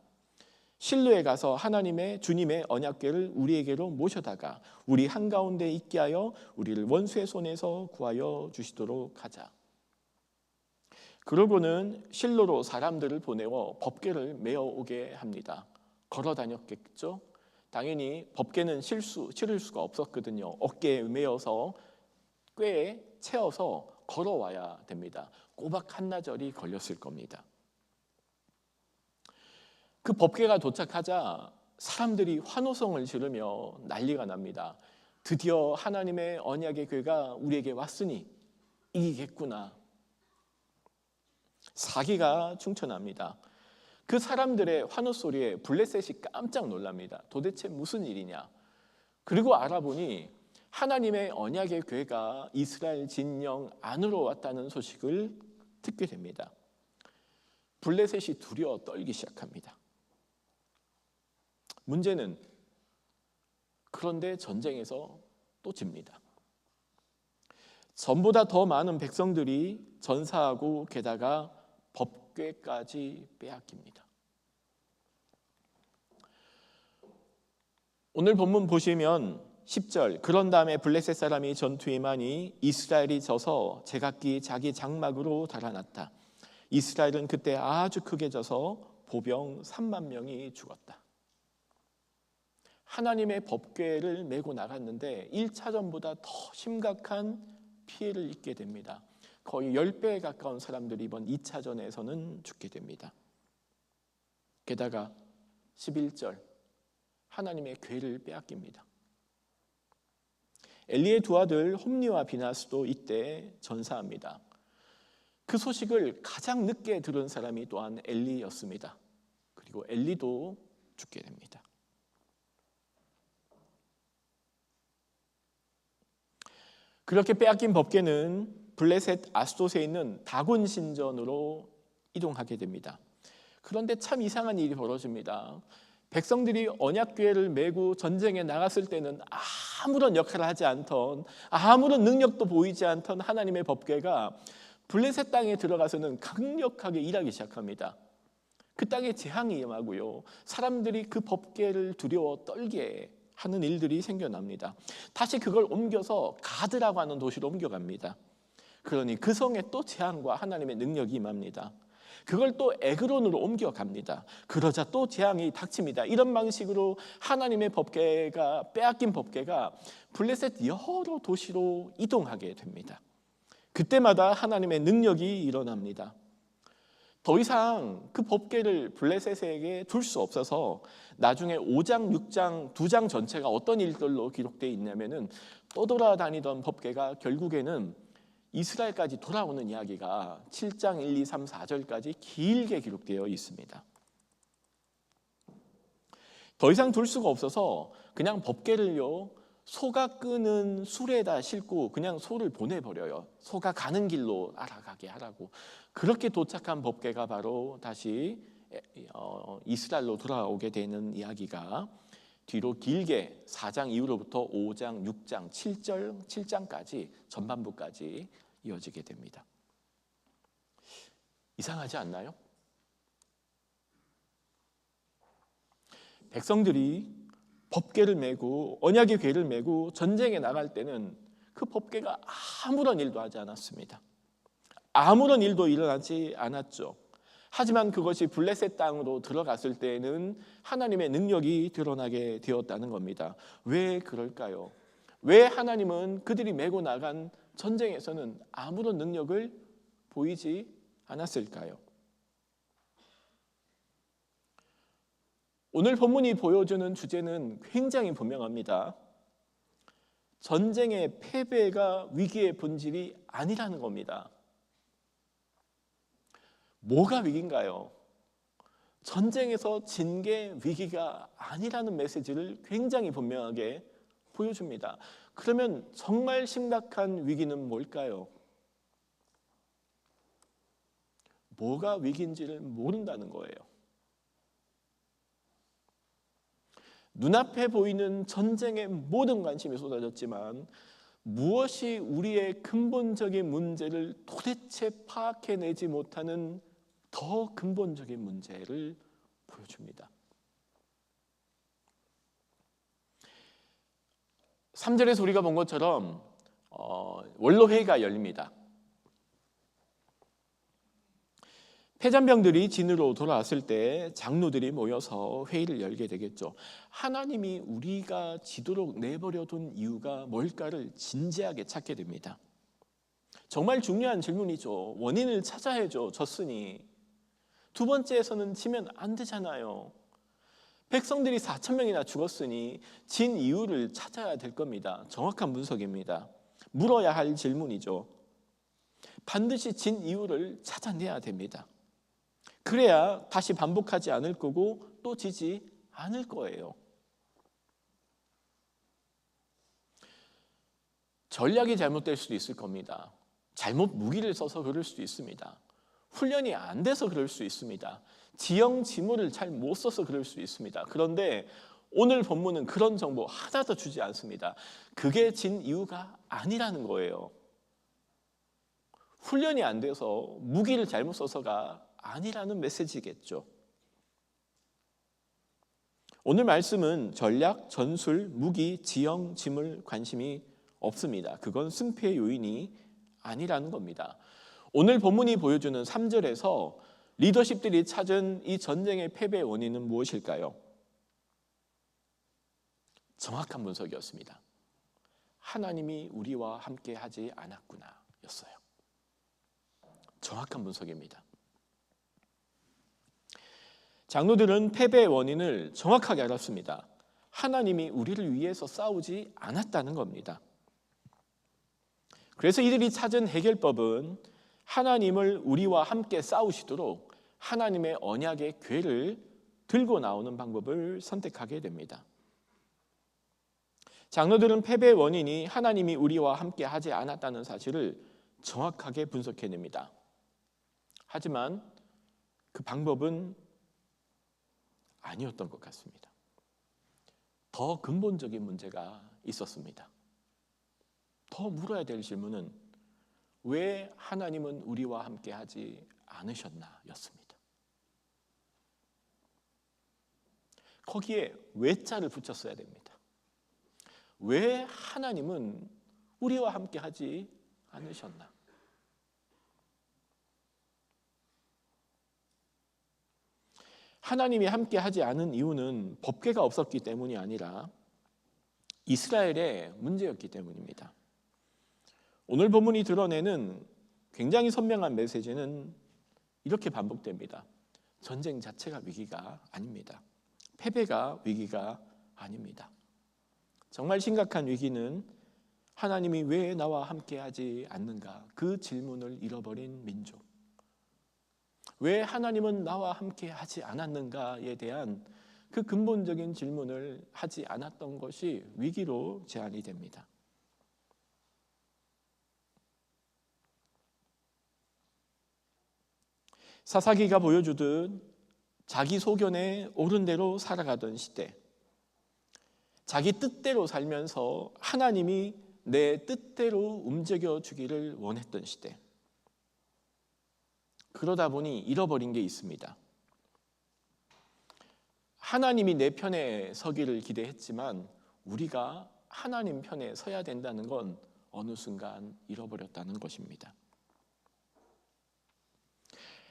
실로에 가서 하나님의 주님의 언약궤를 우리에게로 모셔다가 우리 한가운데 있게 하여 우리를 원수의 손에서 구하여 주시도록 하자. 그러고는 실로로 사람들을 보내어 법궤를 메어 오게 합니다. 걸어 다녔겠죠? 당연히 법궤는 실을 수가 없었거든요. 어깨에 메어서 꾀에 채워서 걸어와야 됩니다. 꼬박 한나절이 걸렸을 겁니다. 그 법궤가 도착하자 사람들이 환호성을 지르며 난리가 납니다. 드디어 하나님의 언약의 궤가 우리에게 왔으니 이기겠구나. 사기가 충천합니다. 그 사람들의 환호 소리에 블레셋이 깜짝 놀랍니다. 도대체 무슨 일이냐? 그리고 알아보니 하나님의 언약의 궤가 이스라엘 진영 안으로 왔다는 소식을 듣게 됩니다. 블레셋이 두려워 떨기 시작합니다. 문제는 그런데 전쟁에서 또 집니다. 전보다 더 많은 백성들이 전사하고 게다가 법궤까지 빼앗깁니다. 오늘 본문 보시면 10절, 그런 다음에 블레셋 사람이 전투에 임하니 이스라엘이 져서 제각기 자기 장막으로 달아났다. 이스라엘은 그때 아주 크게 져서 보병 3만 명이 죽었다. 하나님의 법궤를 메고 나갔는데 1차전보다 더 심각한 피해를 입게 됩니다. 거의 10배에 가까운 사람들이 이번 2차전에서는 죽게 됩니다. 게다가 11절, 하나님의 궤를 빼앗깁니다. 엘리의 두 아들 홈니와 비나스도 이때 전사합니다. 그 소식을 가장 늦게 들은 사람이 또한 엘리였습니다. 그리고 엘리도 죽게 됩니다. 그렇게 빼앗긴 법궤는 블레셋 아스돗에 있는 다곤 신전으로 이동하게 됩니다. 그런데 참 이상한 일이 벌어집니다. 백성들이 언약궤를 메고 전쟁에 나갔을 때는 아무런 역할을 하지 않던, 아무런 능력도 보이지 않던 하나님의 법궤가 블레셋 땅에 들어가서는 강력하게 일하기 시작합니다. 그 땅에 재앙이 임하고요, 사람들이 그 법궤를 두려워 떨게 하는 일들이 생겨납니다. 다시 그걸 옮겨서 가드라고 하는 도시로 옮겨갑니다. 그러니 그 성에 또 재앙과 하나님의 능력이 임합니다. 그걸 또 에그론으로 옮겨갑니다. 그러자 또 재앙이 닥칩니다. 이런 방식으로 하나님의 법궤가, 빼앗긴 법궤가 블레셋 여러 도시로 이동하게 됩니다. 그때마다 하나님의 능력이 일어납니다. 더 이상 그 법궤를 블레셋에게 둘 수 없어서 나중에 5장, 6장, 2장 전체가 어떤 일들로 기록되어 있냐면은 떠돌아다니던 법궤가 결국에는 이스라엘까지 돌아오는 이야기가 7장 1, 2, 3, 4절까지 길게 기록되어 있습니다. 더 이상 둘 수가 없어서 그냥 법궤를요, 소가 끄는 수레에다 싣고 그냥 소를 보내버려요. 소가 가는 길로 알아가게 하라고. 그렇게 도착한 법궤가 바로 다시 이스라엘로 돌아오게 되는 이야기가 뒤로 길게 4장 이후로부터 5장, 6장, 7장까지 전반부까지 이어지게 됩니다. 이상하지 않나요? 백성들이 법궤를 메고 언약의 궤를 메고 전쟁에 나갈 때는 그 법궤가 아무런 일도 하지 않았습니다. 아무런 일도 일어나지 않았죠. 하지만 그것이 블레셋 땅으로 들어갔을 때에는 하나님의 능력이 드러나게 되었다는 겁니다. 왜 그럴까요? 왜 하나님은 그들이 메고 나간 전쟁에서는 아무런 능력을 보이지 않았을까요? 오늘 본문이 보여주는 주제는 굉장히 분명합니다. 전쟁의 패배가 위기의 본질이 아니라는 겁니다. 뭐가 위기인가요? 전쟁에서 진 게 위기가 아니라는 메시지를 굉장히 분명하게 보여줍니다. 그러면 정말 심각한 위기는 뭘까요? 뭐가 위기인지를 모른다는 거예요. 눈앞에 보이는 전쟁에 모든 관심이 쏟아졌지만 무엇이 우리의 근본적인 문제를 도대체 파악해내지 못하는 더 근본적인 문제를 보여줍니다. 3절에서 우리가 본 것처럼 원로회의가 열립니다. 패잔병들이 진으로 돌아왔을 때 장로들이 모여서 회의를 열게 되겠죠. 하나님이 우리가 지도록 내버려둔 이유가 뭘까를 진지하게 찾게 됩니다. 정말 중요한 질문이죠. 원인을 찾아야죠. 졌으니. 두 번째에서는 지면 안 되잖아요. 백성들이 4,000명이나 죽었으니 진 이유를 찾아야 될 겁니다. 정확한 분석입니다. 물어야 할 질문이죠. 반드시 진 이유를 찾아내야 됩니다. 그래야 다시 반복하지 않을 거고 또 지지 않을 거예요. 전략이 잘못될 수도 있을 겁니다. 잘못 무기를 써서 그럴 수도 있습니다. 훈련이 안 돼서 그럴 수 있습니다. 지형 지물을 잘 못 써서 그럴 수 있습니다. 그런데 오늘 본문은 그런 정보 하나도 주지 않습니다. 그게 진 이유가 아니라는 거예요. 훈련이 안 돼서 무기를 잘못 써서가 아니라는 메시지겠죠. 오늘 말씀은 전략, 전술, 무기, 지형, 지물 관심이 없습니다. 그건 승패의 요인이 아니라는 겁니다. 오늘 본문이 보여주는 3절에서 리더십들이 찾은 이 전쟁의 패배의 원인은 무엇일까요? 정확한 분석이었습니다. 하나님이 우리와 함께 하지 않았구나 였어요. 정확한 분석입니다. 장로들은 패배의 원인을 정확하게 알았습니다. 하나님이 우리를 위해서 싸우지 않았다는 겁니다. 그래서 이들이 찾은 해결법은 하나님을 우리와 함께 싸우시도록 하나님의 언약의 궤를 들고 나오는 방법을 선택하게 됩니다. 장로들은 패배의 원인이 하나님이 우리와 함께 하지 않았다는 사실을 정확하게 분석해냅니다. 하지만 그 방법은 아니었던 것 같습니다. 더 근본적인 문제가 있었습니다. 더 물어야 될 질문은 왜 하나님은 우리와 함께 하지 않으셨나 였습니다. 거기에 왜자를 붙였어야 됩니다. 왜 하나님은 우리와 함께 하지 않으셨나? 하나님이 함께 하지 않은 이유는 법궤가 없었기 때문이 아니라 이스라엘의 문제였기 때문입니다. 오늘 본문이 드러내는 굉장히 선명한 메시지는 이렇게 반복됩니다. 전쟁 자체가 위기가 아닙니다. 패배가 위기가 아닙니다. 정말 심각한 위기는 하나님이 왜 나와 함께하지 않는가? 그 질문을 잃어버린 민족. 왜 하나님은 나와 함께하지 않았는가에 대한 그 근본적인 질문을 하지 않았던 것이 위기로 제한이 됩니다. 사사기가 보여주듯 자기 소견에 옳은 대로 살아가던 시대, 자기 뜻대로 살면서 하나님이 내 뜻대로 움직여 주기를 원했던 시대, 그러다 보니 잃어버린 게 있습니다. 하나님이 내 편에 서기를 기대했지만 우리가 하나님 편에 서야 된다는 건 어느 순간 잃어버렸다는 것입니다.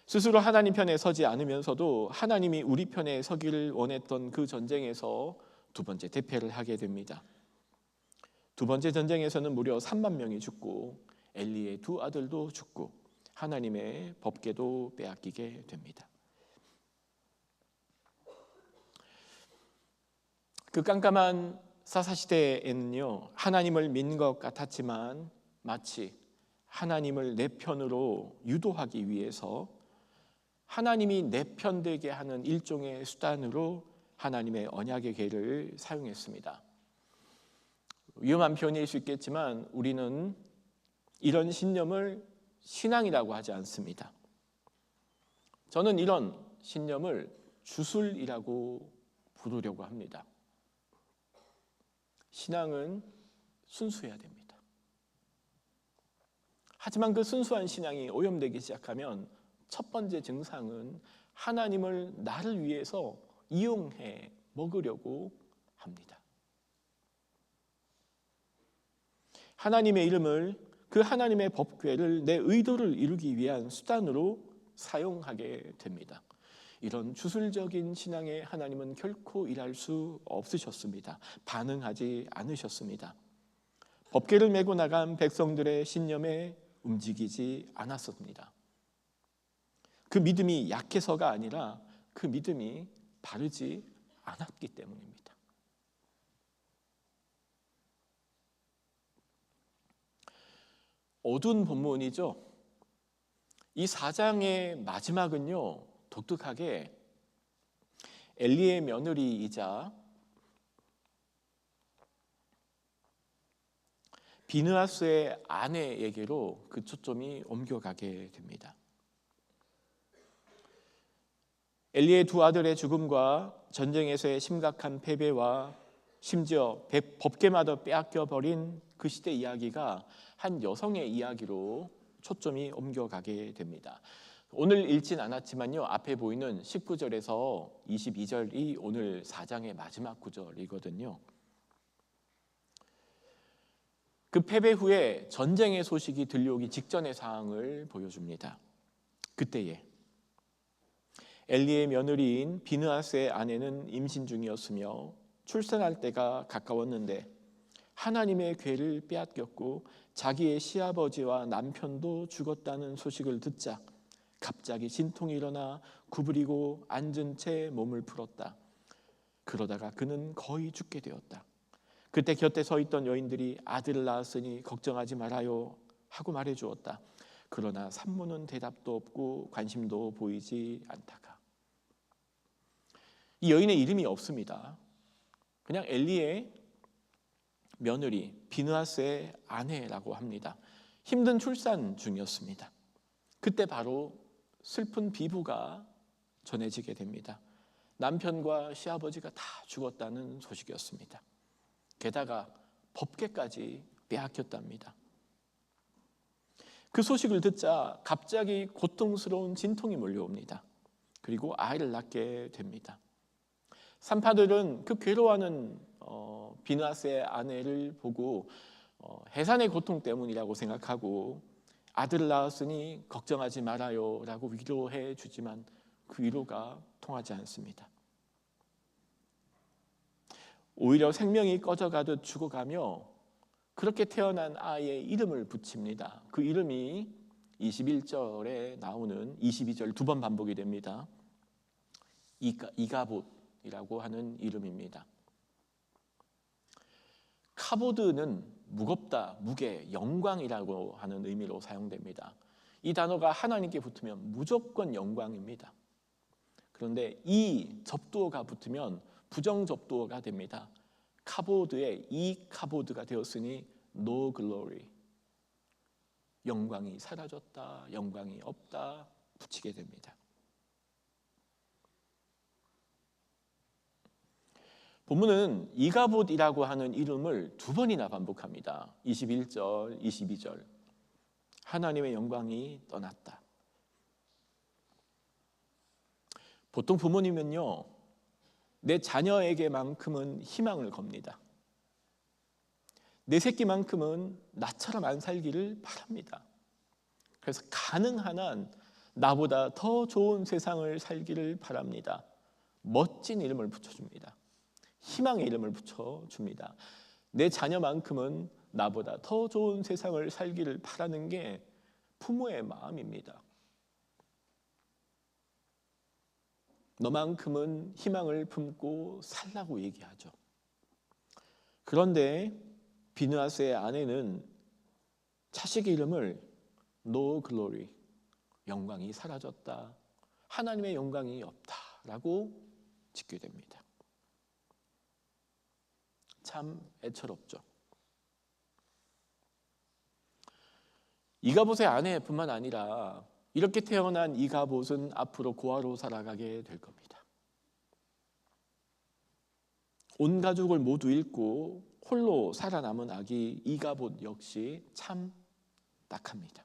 스스로 하나님 편에 서지 않으면서도 하나님이 우리 편에 서기를 원했던 그 전쟁에서 두 번째 대패를 하게 됩니다. 두 번째 전쟁에서는 무려 3만 명이 죽고 엘리의 두 아들도 죽고 하나님의 법궤도 빼앗기게 됩니다. 그 깜깜한 사사시대에는요, 하나님을 믿는 것 같았지만 마치 하나님을 내 편으로 유도하기 위해서 하나님이 내 편 되게 하는 일종의 수단으로 하나님의 언약의 궤를 사용했습니다. 위험한 표현일 수 있겠지만 우리는 이런 신념을 신앙이라고 하지 않습니다. 저는 이런 신념을 주술이라고 부르려고 합니다. 신앙은 순수해야 됩니다. 하지만 그 순수한 신앙이 오염되기 시작하면 첫 번째 증상은 하나님을 나를 위해서 이용해 먹으려고 합니다. 하나님의 이름을, 그 하나님의 법궤를 내 의도를 이루기 위한 수단으로 사용하게 됩니다. 이런 주술적인 신앙에 하나님은 결코 일할 수 없으셨습니다. 반응하지 않으셨습니다. 법궤를 메고 나간 백성들의 신념에 움직이지 않았습니다. 그 믿음이 약해서가 아니라 그 믿음이 바르지 않았기 때문입니다. 어두운 본문이죠. 이 4장의 마지막은요, 독특하게 엘리의 며느리이자 비느하스의 아내에게로 그 초점이 옮겨가게 됩니다. 엘리의 두 아들의 죽음과 전쟁에서의 심각한 패배와 심지어 법궤마저 빼앗겨버린 그 시대 이야기가 한 여성의 이야기로 초점이 옮겨가게 됩니다. 오늘 읽진 않았지만요, 앞에 보이는 19절에서 22절이 오늘 4장의 마지막 구절이거든요. 그 패배 후에 전쟁의 소식이 들려오기 직전의 상황을 보여줍니다. 그때에 엘리의 며느리인 비느하스의 아내는 임신 중이었으며 출산할 때가 가까웠는데 하나님의 궤를 빼앗겼고 자기의 시아버지와 남편도 죽었다는 소식을 듣자 갑자기 진통이 일어나 구부리고 앉은 채 몸을 풀었다. 그러다가 그는 거의 죽게 되었다. 그때 곁에 서 있던 여인들이 아들을 낳았으니 걱정하지 말아요 하고 말해주었다. 그러나 산모는 대답도 없고 관심도 보이지 않다가. 이 여인의 이름이 없습니다. 그냥 엘리의 며느리 비느하스의 아내라고 합니다. 힘든 출산 중이었습니다. 그때 바로 슬픈 비부가 전해지게 됩니다. 남편과 시아버지가 다 죽었다는 소식이었습니다. 게다가 법궤까지 빼앗겼답니다. 그 소식을 듣자 갑자기 고통스러운 진통이 몰려옵니다. 그리고 아이를 낳게 됩니다. 산파들은 그 괴로워하는 비느하스의 아내를 보고 해산의 고통 때문이라고 생각하고 아들을 낳았으니 걱정하지 말아요 라고 위로해 주지만 그 위로가 통하지 않습니다. 오히려 생명이 꺼져가듯 죽어가며 그렇게 태어난 아이의 이름을 붙입니다. 그 이름이 21절에 나오는 22절 두 번 반복이 됩니다. 이가봇이라고 하는 이름입니다. 카보드는 무겁다, 무게, 영광이라고 하는 의미로 사용됩니다. 이 단어가 하나님께 붙으면 무조건 영광입니다. 그런데 이 접두어가 붙으면 부정 접두어가 됩니다. 카보드에 이 카보드가 되었으니 no glory, 영광이 사라졌다, 영광이 없다 붙이게 됩니다. 본문은 이가봇이라고 하는 이름을 두 번이나 반복합니다. 21절, 22절. 하나님의 영광이 떠났다. 보통 부모님은요, 내 자녀에게만큼은 희망을 겁니다. 내 새끼만큼은 나처럼 안 살기를 바랍니다. 그래서 가능한 한 나보다 더 좋은 세상을 살기를 바랍니다. 멋진 이름을 붙여줍니다. 희망의 이름을 붙여줍니다. 내 자녀만큼은 나보다 더 좋은 세상을 살기를 바라는 게 부모의 마음입니다. 너만큼은 희망을 품고 살라고 얘기하죠. 그런데 비느하스의 아내는 자식의 이름을 No glory, 영광이 사라졌다, 하나님의 영광이 없다라고 짓게 됩니다. 참 애처롭죠. 이가봇의 아내뿐만 아니라 이렇게 태어난 이가봇은 앞으로 고아로 살아가게 될 겁니다. 온 가족을 모두 잃고 홀로 살아남은 아기 이가봇 역시 참 딱합니다.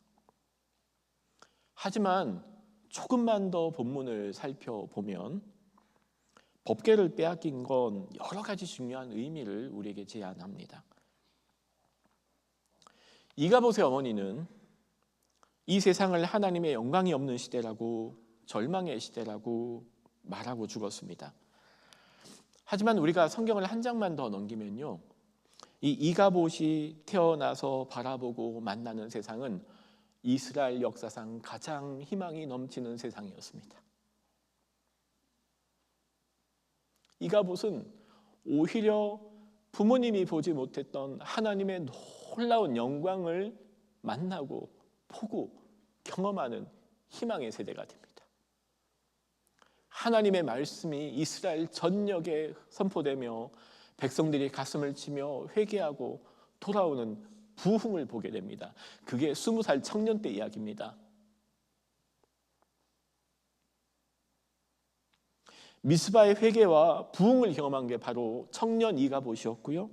하지만 조금만 더 본문을 살펴보면 법궤를 빼앗긴 건 여러 가지 중요한 의미를 우리에게 제안합니다. 이가봇의 어머니는 이 세상을 하나님의 영광이 없는 시대라고, 절망의 시대라고 말하고 죽었습니다. 하지만 우리가 성경을 한 장만 더 넘기면요, 이 이가봇이 태어나서 바라보고 만나는 세상은 이스라엘 역사상 가장 희망이 넘치는 세상이었습니다. 이가봇은 오히려 부모님이 보지 못했던 하나님의 놀라운 영광을 만나고 보고 경험하는 희망의 세대가 됩니다. 하나님의 말씀이 이스라엘 전역에 선포되며 백성들이 가슴을 치며 회개하고 돌아오는 부흥을 보게 됩니다. 그게 20살 청년 때 이야기입니다. 미스바의 회개와 부흥을 경험한 게 바로 청년 이가봇이었고요.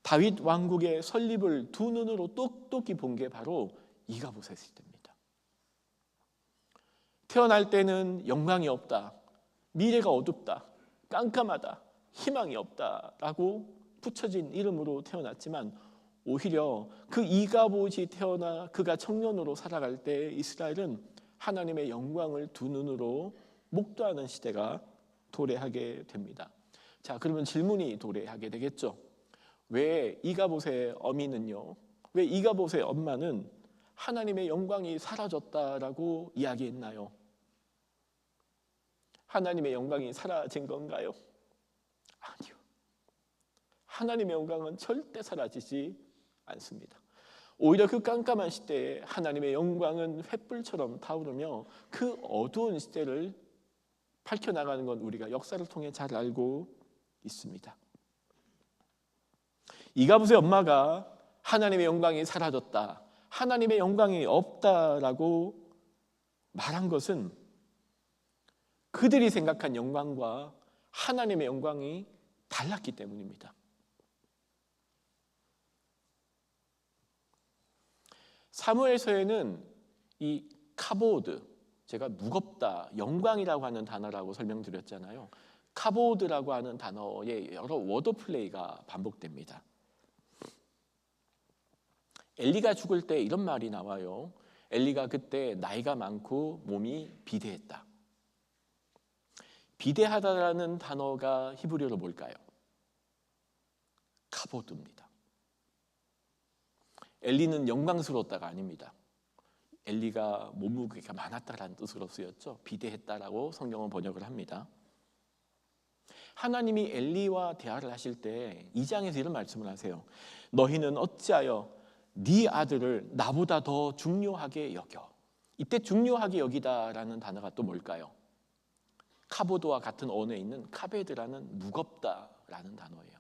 다윗 왕국의 설립을 두 눈으로 똑똑히 본 게 바로 이가봇의 때입니다. 태어날 때는 영광이 없다, 미래가 어둡다, 깜깜하다, 희망이 없다라고 붙여진 이름으로 태어났지만 오히려 그 이가봇이 태어나 그가 청년으로 살아갈 때 이스라엘은 하나님의 영광을 두 눈으로 목도하는 시대가 도래하게 됩니다. 자, 그러면 질문이 도래하게 되겠죠. 왜 이가봇의 어미는요, 왜 이가봇의 엄마는 하나님의 영광이 사라졌다라고 이야기했나요? 하나님의 영광이 사라진 건가요? 아니요. 하나님의 영광은 절대 사라지지 않습니다. 오히려 그 깜깜한 시대에 하나님의 영광은 횃불처럼 타오르며 그 어두운 시대를 밝혀나가는 건 우리가 역사를 통해 잘 알고 있습니다. 이가봇의 엄마가 하나님의 영광이 사라졌다, 하나님의 영광이 없다라고 말한 것은 그들이 생각한 영광과 하나님의 영광이 달랐기 때문입니다. 사무엘서에는 이 카보드, 제가 무겁다, 영광이라고 하는 단어라고 설명드렸잖아요. 카보드라고 하는 단어에 여러 워드 플레이가 반복됩니다. 엘리가 죽을 때 이런 말이 나와요. 엘리가 그때 나이가 많고 몸이 비대했다. 비대하다라는 단어가 히브리어로 뭘까요? 카보드입니다. 엘리는 영광스러웠다가 아닙니다. 엘리가 몸무게가 많았다라는 뜻으로 쓰였죠. 비대했다라고 성경은 번역을 합니다. 하나님이 엘리와 대화를 하실 때 2장에서 이런 말씀을 하세요. 너희는 어찌하여 네 아들을 나보다 더 중요하게 여겨. 이때 중요하게 여기다라는 단어가 또 뭘까요? 카보드와 같은 언어에 있는 카베드라는 무겁다라는 단어예요.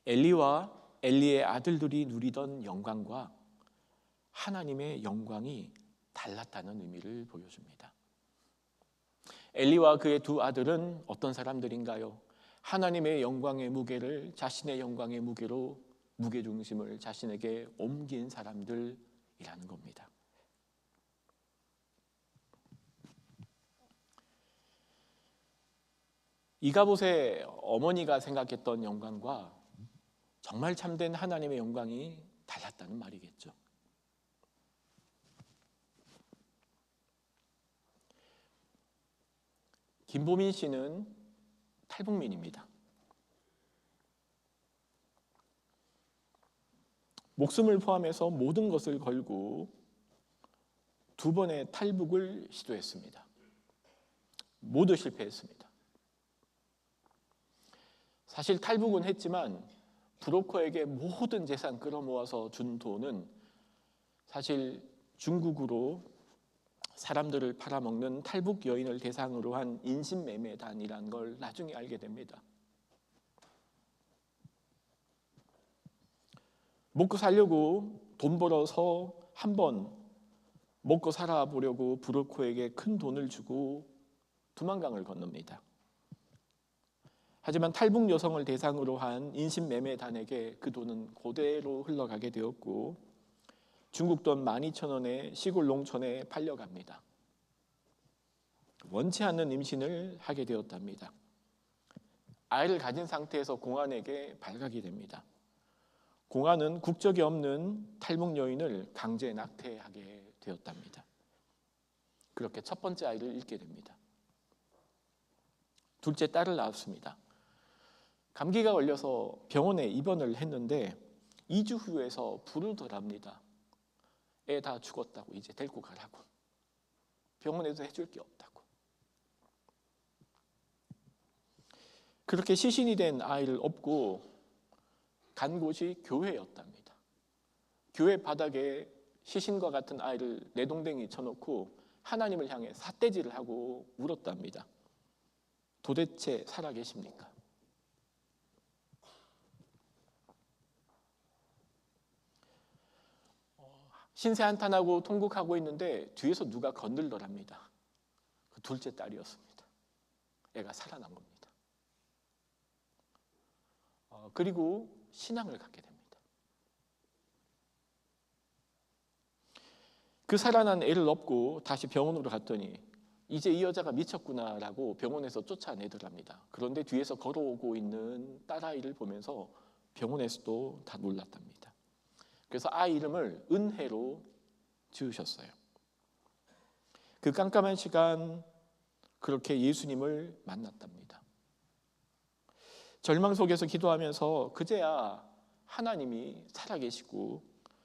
엘리와 엘리의 아들들이 누리던 영광과 하나님의 영광이 달랐다는 의미를 보여줍니다. 엘리와 그의 두 아들은 어떤 사람들인가요? 하나님의 영광의 무게를 자신의 영광의 무게로 무게중심을 자신에게 옮긴 사람들이라는 겁니다. 이가봇의 어머니가 생각했던 영광과 정말 참된 하나님의 영광이 달랐다는 말이겠죠. 김보민 씨는 탈북민입니다. 목숨을 포함해서 모든 것을 걸고 2번의 탈북을 시도했습니다. 모두 실패했습니다. 사실 탈북은 했지만 브로커에게 모든 재산 끌어모아서 준 돈은 사실 중국으로 사람들을 팔아먹는 탈북 여인을 대상으로 한 인신매매단이라는 걸 나중에 알게 됩니다. 먹고 살려고 돈 벌어서 한번 먹고 살아보려고 브로커에게 큰 돈을 주고 두만강을 건넙니다. 하지만 탈북 여성을 대상으로 한 인신매매단에게 그 돈은 그대로 흘러가게 되었고 중국 돈 12,000원에 시골 농촌에 팔려갑니다. 원치 않는 임신을 하게 되었답니다. 아이를 가진 상태에서 공안에게 발각이 됩니다. 공안은 국적이 없는 탈북 여인을 강제 낙태하게 되었답니다. 그렇게 첫 번째 아이를 잃게 됩니다. 둘째 딸을 낳았습니다. 감기가 걸려서 병원에 입원을 했는데 2주 후에서 부르더랍니다. 애 다 죽었다고, 이제 데리고 가라고. 병원에서 해줄 게 없다고. 그렇게 시신이 된 아이를 업고 간 곳이 교회였답니다. 교회 바닥에 시신과 같은 아이를 내동댕이 쳐놓고 하나님을 향해 삿대질을 하고 울었답니다. 도대체 살아계십니까? 신세한탄하고 통곡하고 있는데 뒤에서 누가 건들더랍니다. 그 둘째 딸이었습니다. 애가 살아난 겁니다. 그리고 신앙을 갖게 됩니다. 그 살아난 애를 업고 다시 병원으로 갔더니 이제 이 여자가 미쳤구나라고 병원에서 쫓아내더랍니다. 그런데 뒤에서 걸어오고 있는 딸아이를 보면서 병원에서도 다 놀랐답니다. 그래서 아이 이름을 은혜로 지으셨어요. 그 깜깜한 시간 그렇게 예수님을 만났답니다. 절망 속에서 기도하면서 그제야 하나님이 살아계시고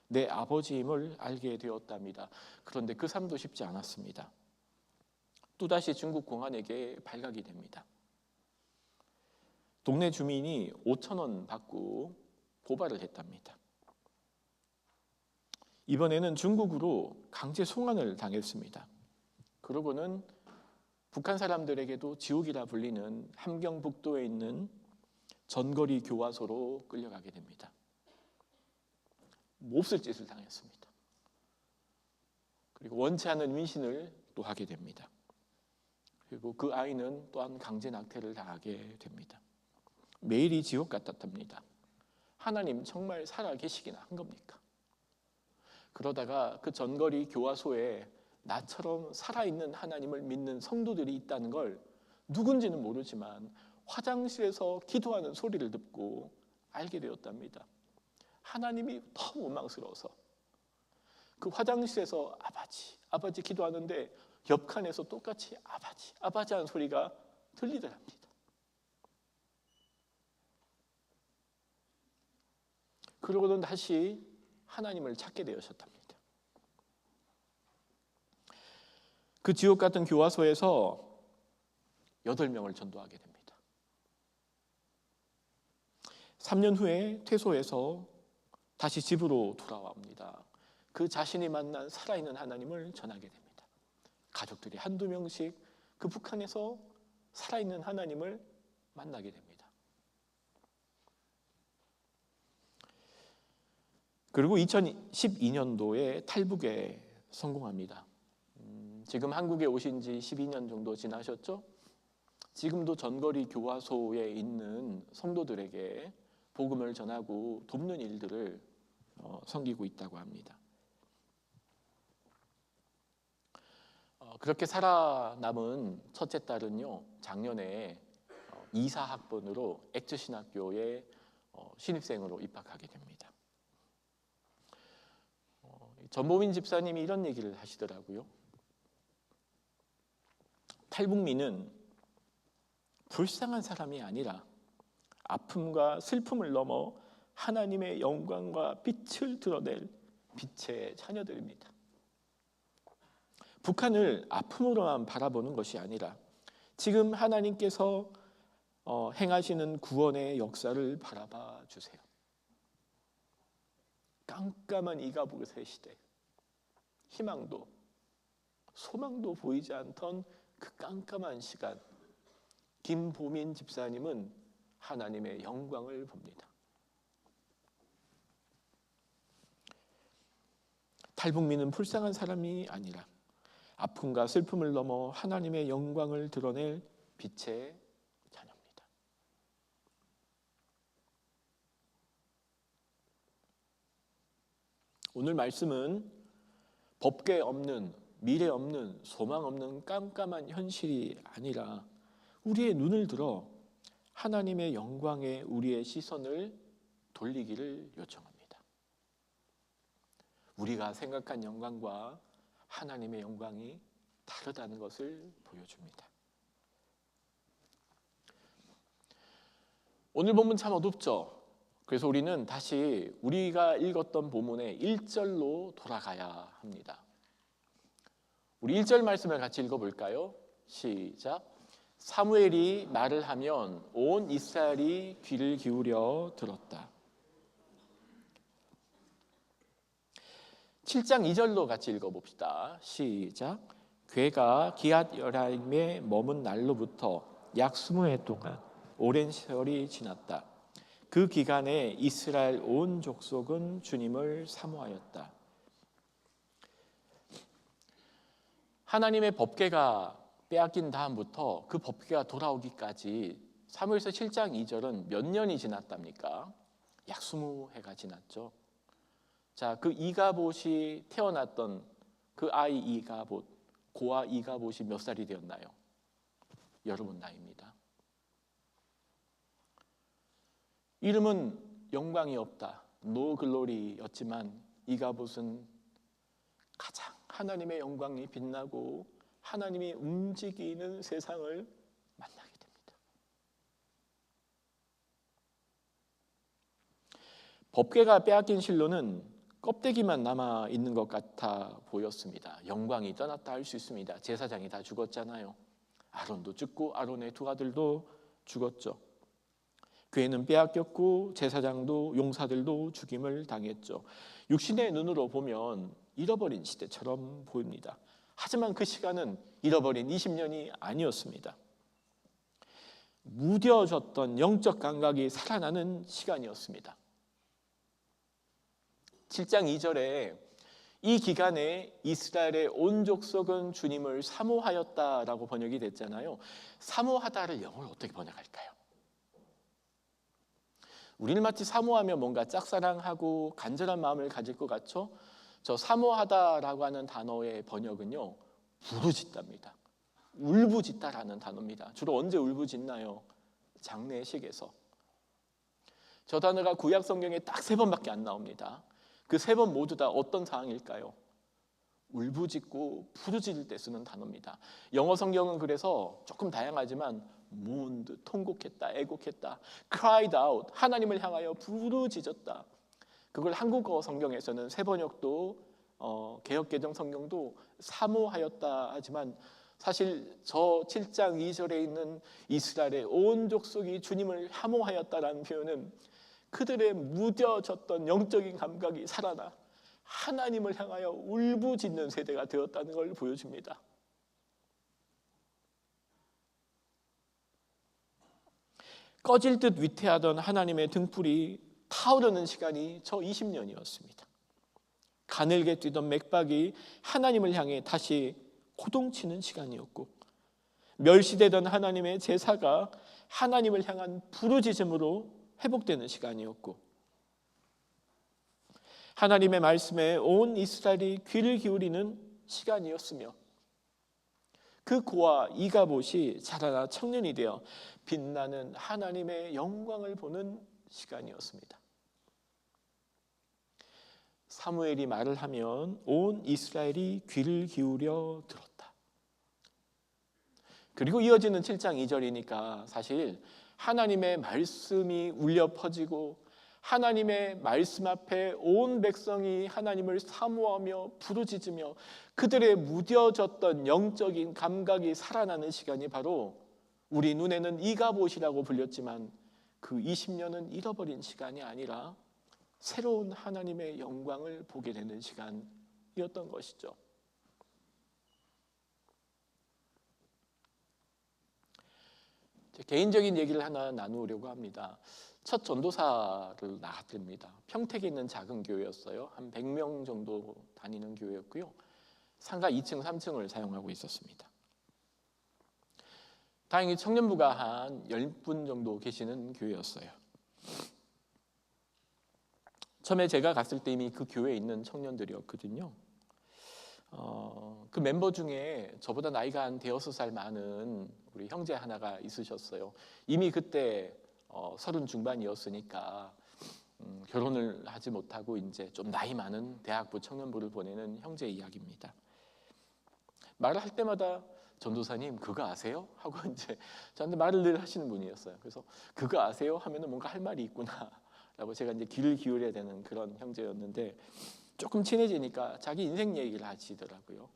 내 아버지임을 알게 되었답니다. 그런데 그 삶도 쉽지 않았습니다. 또다시 중국 공안에게 발각이 됩니다. 동네 주민이 5,000원 받고 고발을 했답니다. 이번에는 중국으로 강제 송환을 당했습니다. 그러고는 북한 사람들에게도 지옥이라 불리는 함경북도에 있는 전거리 교화소로 끌려가게 됩니다. 몹쓸 짓을 당했습니다. 그리고 원치 않은 위신을 또 하게 됩니다. 그리고 그 아이는 또한 강제 낙태를 당하게 됩니다. 매일이 지옥 같았답니다. 하나님 정말 살아 계시긴 한 겁니까? 그러다가 그 전거리 교화소에 나처럼 살아있는 하나님을 믿는 성도들이 있다는 걸 누군지는 모르지만 화장실에서 기도하는 소리를 듣고 알게 되었답니다. 하나님이 너무 원망스러워서 그 화장실에서 아버지 기도하는데 옆칸에서 똑같이 아버지 하는 소리가 들리더랍니다. 그러고는 다시 하나님을 찾게 되셨답니다. 그 지옥 같은 교화소에서 8명을 전도하게 됩니다. 3년 후에 퇴소해서 다시 집으로 돌아옵니다. 그 자신이 만난 살아있는 하나님을 전하게 됩니다. 가족들이 한두 명씩 그 북한에서 살아있는 하나님을 만나게 됩니다. 그리고 2012년도에 탈북에 성공합니다. 지금 한국에 오신 지 12년 정도 지나셨죠? 지금도 전거리 교화소에 있는 성도들에게 복음을 전하고 돕는 일들을 섬기고 있다고 합니다. 그렇게 살아남은 첫째 딸은요, 작년에 이사학번으로 액트신학교에 신입생으로 입학하게 됩니다. 전보민 집사님이 이런 얘기를 하시더라고요. 탈북민은 불쌍한 사람이 아니라 아픔과 슬픔을 넘어 하나님의 영광과 빛을 드러낼 빛의 자녀들입니다. 북한을 아픔으로만 바라보는 것이 아니라 지금 하나님께서 행하시는 구원의 역사를 바라봐 주세요. 깜깜한 이가복의 시대, 희망도 소망도 보이지 않던 그 깜깜한 시간, 김보민 집사님은 하나님의 영광을 봅니다. 탈북민은 불쌍한 사람이 아니라 아픔과 슬픔을 넘어 하나님의 영광을 드러낼 빛의 자녀입니다. 오늘 말씀은 법궤 없는, 미래 없는, 소망 없는 깜깜한 현실이 아니라 우리의 눈을 들어 하나님의 영광에 우리의 시선을 돌리기를 요청합니다. 우리가 생각한 영광과 하나님의 영광이 다르다는 것을 보여줍니다. 오늘 본문 참 어둡죠? 그래서 우리는 다시 우리가 읽었던 본문의 1절로 돌아가야 합니다. 우리 1절 말씀을 같이 읽어볼까요? 시작. 사무엘이 말을 하면 온 이스라엘이 귀를 기울여 들었다. 7장 2절로 같이 읽어봅시다. 시작. 괴가 기앗 여라임에 머문 날로부터 약 20해 동안 오랜 세월이 지났다. 그 기간에 이스라엘 온 족속은 주님을 사모하였다. 하나님의 법궤가 빼앗긴 다음부터 그 법궤가 돌아오기까지 사무엘서 7장 2절은 몇 년이 지났답니까? 약 20해가 지났죠. 자, 그 이가봇이 태어났던 그 아이 이가봇, 고아 이가봇이 몇 살이 되었나요? 여러분 나이입니다. 이름은 영광이 없다, 노 글로리였지만 이가봇은 가장 하나님의 영광이 빛나고 하나님이 움직이는 세상을 만나게 됩니다. 법궤가 빼앗긴 실로는 껍데기만 남아 있는 것 같아 보였습니다. 영광이 떠났다 할 수 있습니다. 제사장이 다 죽었잖아요. 아론도 죽고 아론의 두 아들도 죽었죠. 궤는 빼앗겼고 제사장도 용사들도 죽임을 당했죠. 육신의 눈으로 보면 잃어버린 시대처럼 보입니다. 하지만 그 시간은 잃어버린 20년이 아니었습니다. 무뎌졌던 영적 감각이 살아나는 시간이었습니다. 7장 2절에 이 기간에 이스라엘의 온 족속은 주님을 사모하였다라고 번역이 됐잖아요. 사모하다를 영어로 어떻게 번역할까요? 우리는 마치 사모하면 뭔가 짝사랑하고 간절한 마음을 가질 것 같죠? 저 사모하다라고 하는 단어의 번역은요, 부르짖다입니다. 울부짖다라는 단어입니다. 주로 언제 울부짖나요? 장례식에서. 저 단어가 구약 성경에 딱 3번밖에 안 나옵니다. 그 3번 모두 다 어떤 상황일까요? 울부짖고 부르짖을 때 쓰는 단어입니다. 영어 성경은 그래서 조금 다양하지만 mourned, 통곡했다, 애곡했다, cried out, 하나님을 향하여 부르짖었다. 그걸 한국어 성경에서는 새 번역도 개역개정 성경도 사모하였다 하지만 사실 저 7장 2절에 있는 이스라엘의 온 족속이 주님을 사모하였다라는 표현은 그들의 무뎌졌던 영적인 감각이 살아나 하나님을 향하여 울부짖는 세대가 되었다는 걸 보여줍니다. 꺼질 듯 위태하던 하나님의 등불이 타오르는 시간이 저 20년이었습니다. 가늘게 뛰던 맥박이 하나님을 향해 다시 호동치는 시간이었고, 멸시되던 하나님의 제사가 하나님을 향한 부르짖음으로 회복되는 시간이었고, 하나님의 말씀에 온 이스라엘이 귀를 기울이는 시간이었으며, 그 고아 이가봇이 자라나 청년이 되어 빛나는 하나님의 영광을 보는 시간이었습니다. 사무엘이 말을 하면 온 이스라엘이 귀를 기울여 들었다. 그리고 이어지는 7장 2절이니까 사실 하나님의 말씀이 울려 퍼지고 하나님의 말씀 앞에 온 백성이 하나님을 사모하며 부르짖으며 그들의 무뎌졌던 영적인 감각이 살아나는 시간이 바로 우리 눈에는 이가봇이라고 불렸지만 그 20년은 잃어버린 시간이 아니라 새로운 하나님의 영광을 보게 되는 시간이었던 것이죠. 개인적인 얘기를 하나 나누려고 합니다. 첫 전도사를 나갔답니다. 평택에 있는 작은 교회였어요. 한 100명 정도 다니는 교회였고요. 상가 2층, 3층을 사용하고 있었습니다. 다행히 청년부가 한 10분 정도 계시는 교회였어요. 처음에 제가 갔을 때 이미 그 교회에 있는 청년들이었거든요. 그 멤버 중에 저보다 나이가 한 5살 많은 우리 형제 하나가 있으셨어요. 이미 그때 30 중반이었으니까 결혼을 하지 못하고 이제 좀 나이 많은 대학부 청년부를 보내는 형제 이야기입니다. 말을 할 때마다 전도사님 그거 아세요? 하고 이제 저한테 말을 늘 하시는 분이었어요. 그래서 그거 아세요? 하면은 뭔가 할 말이 있구나라고 제가 이제 귀를 기울여야 되는 그런 형제였는데 조금 친해지니까 자기 인생 얘기를 하시더라고요.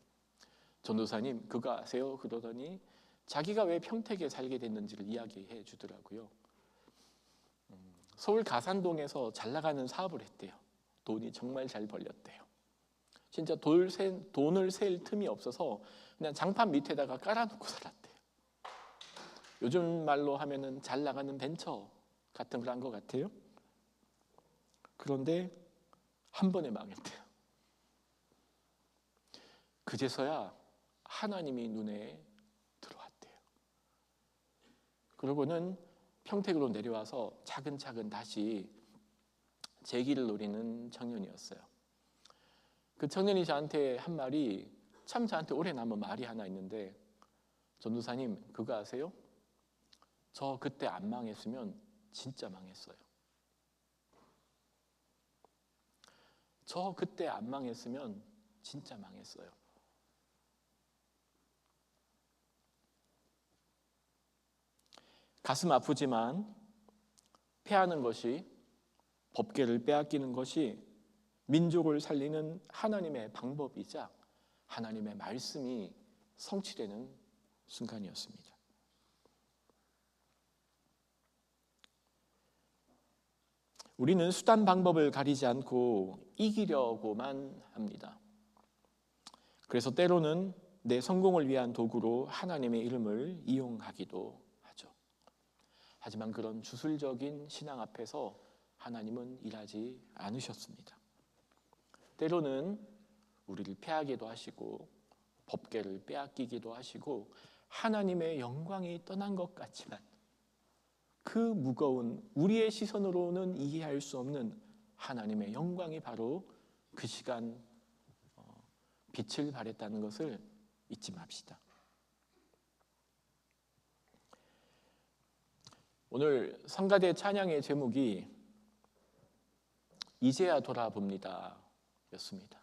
전도사님 그거 아세요? 그러더니 자기가 왜 평택에 살게 됐는지를 이야기해 주더라고요. 서울 가산동에서 잘 나가는 사업을 했대요. 돈이 정말 잘 벌렸대요. 진짜 돈을 셀 틈이 없어서 그냥 장판 밑에다가 깔아놓고 살았대요. 요즘 말로 하면은 잘 나가는 벤처 같은 걸 한 것 같아요. 그런데 한 번에 망했대요. 그제서야 하나님이 눈에 들어왔대요. 그러고는 평택으로 내려와서 차근차근 다시 재기를 노리는 청년이었어요. 그 청년이 저한테 한 말이 참 저한테 오래 남은 말이 하나 있는데, 전도사님 그거 아세요? 저 그때 안 망했으면 진짜 망했어요. 저 그때 안 망했으면 진짜 망했어요. 가슴 아프지만 패하는 것이, 법궤를 빼앗기는 것이 민족을 살리는 하나님의 방법이자 하나님의 말씀이 성취되는 순간이었습니다. 우리는 수단 방법을 가리지 않고 이기려고만 합니다. 그래서 때로는 내 성공을 위한 도구로 하나님의 이름을 이용하기도 하죠. 하지만 그런 주술적인 신앙 앞에서 하나님은 일하지 않으셨습니다. 때로는 우리를 패하기도 하시고 법궤를 빼앗기기도 하시고 하나님의 영광이 떠난 것 같지만 그 무거운 우리의 시선으로는 이해할 수 없는 하나님의 영광이 바로 그 시간 빛을 발했다는 것을 잊지 맙시다. 오늘 성가대 찬양의 제목이 이제야 돌아봅니다 였습니다.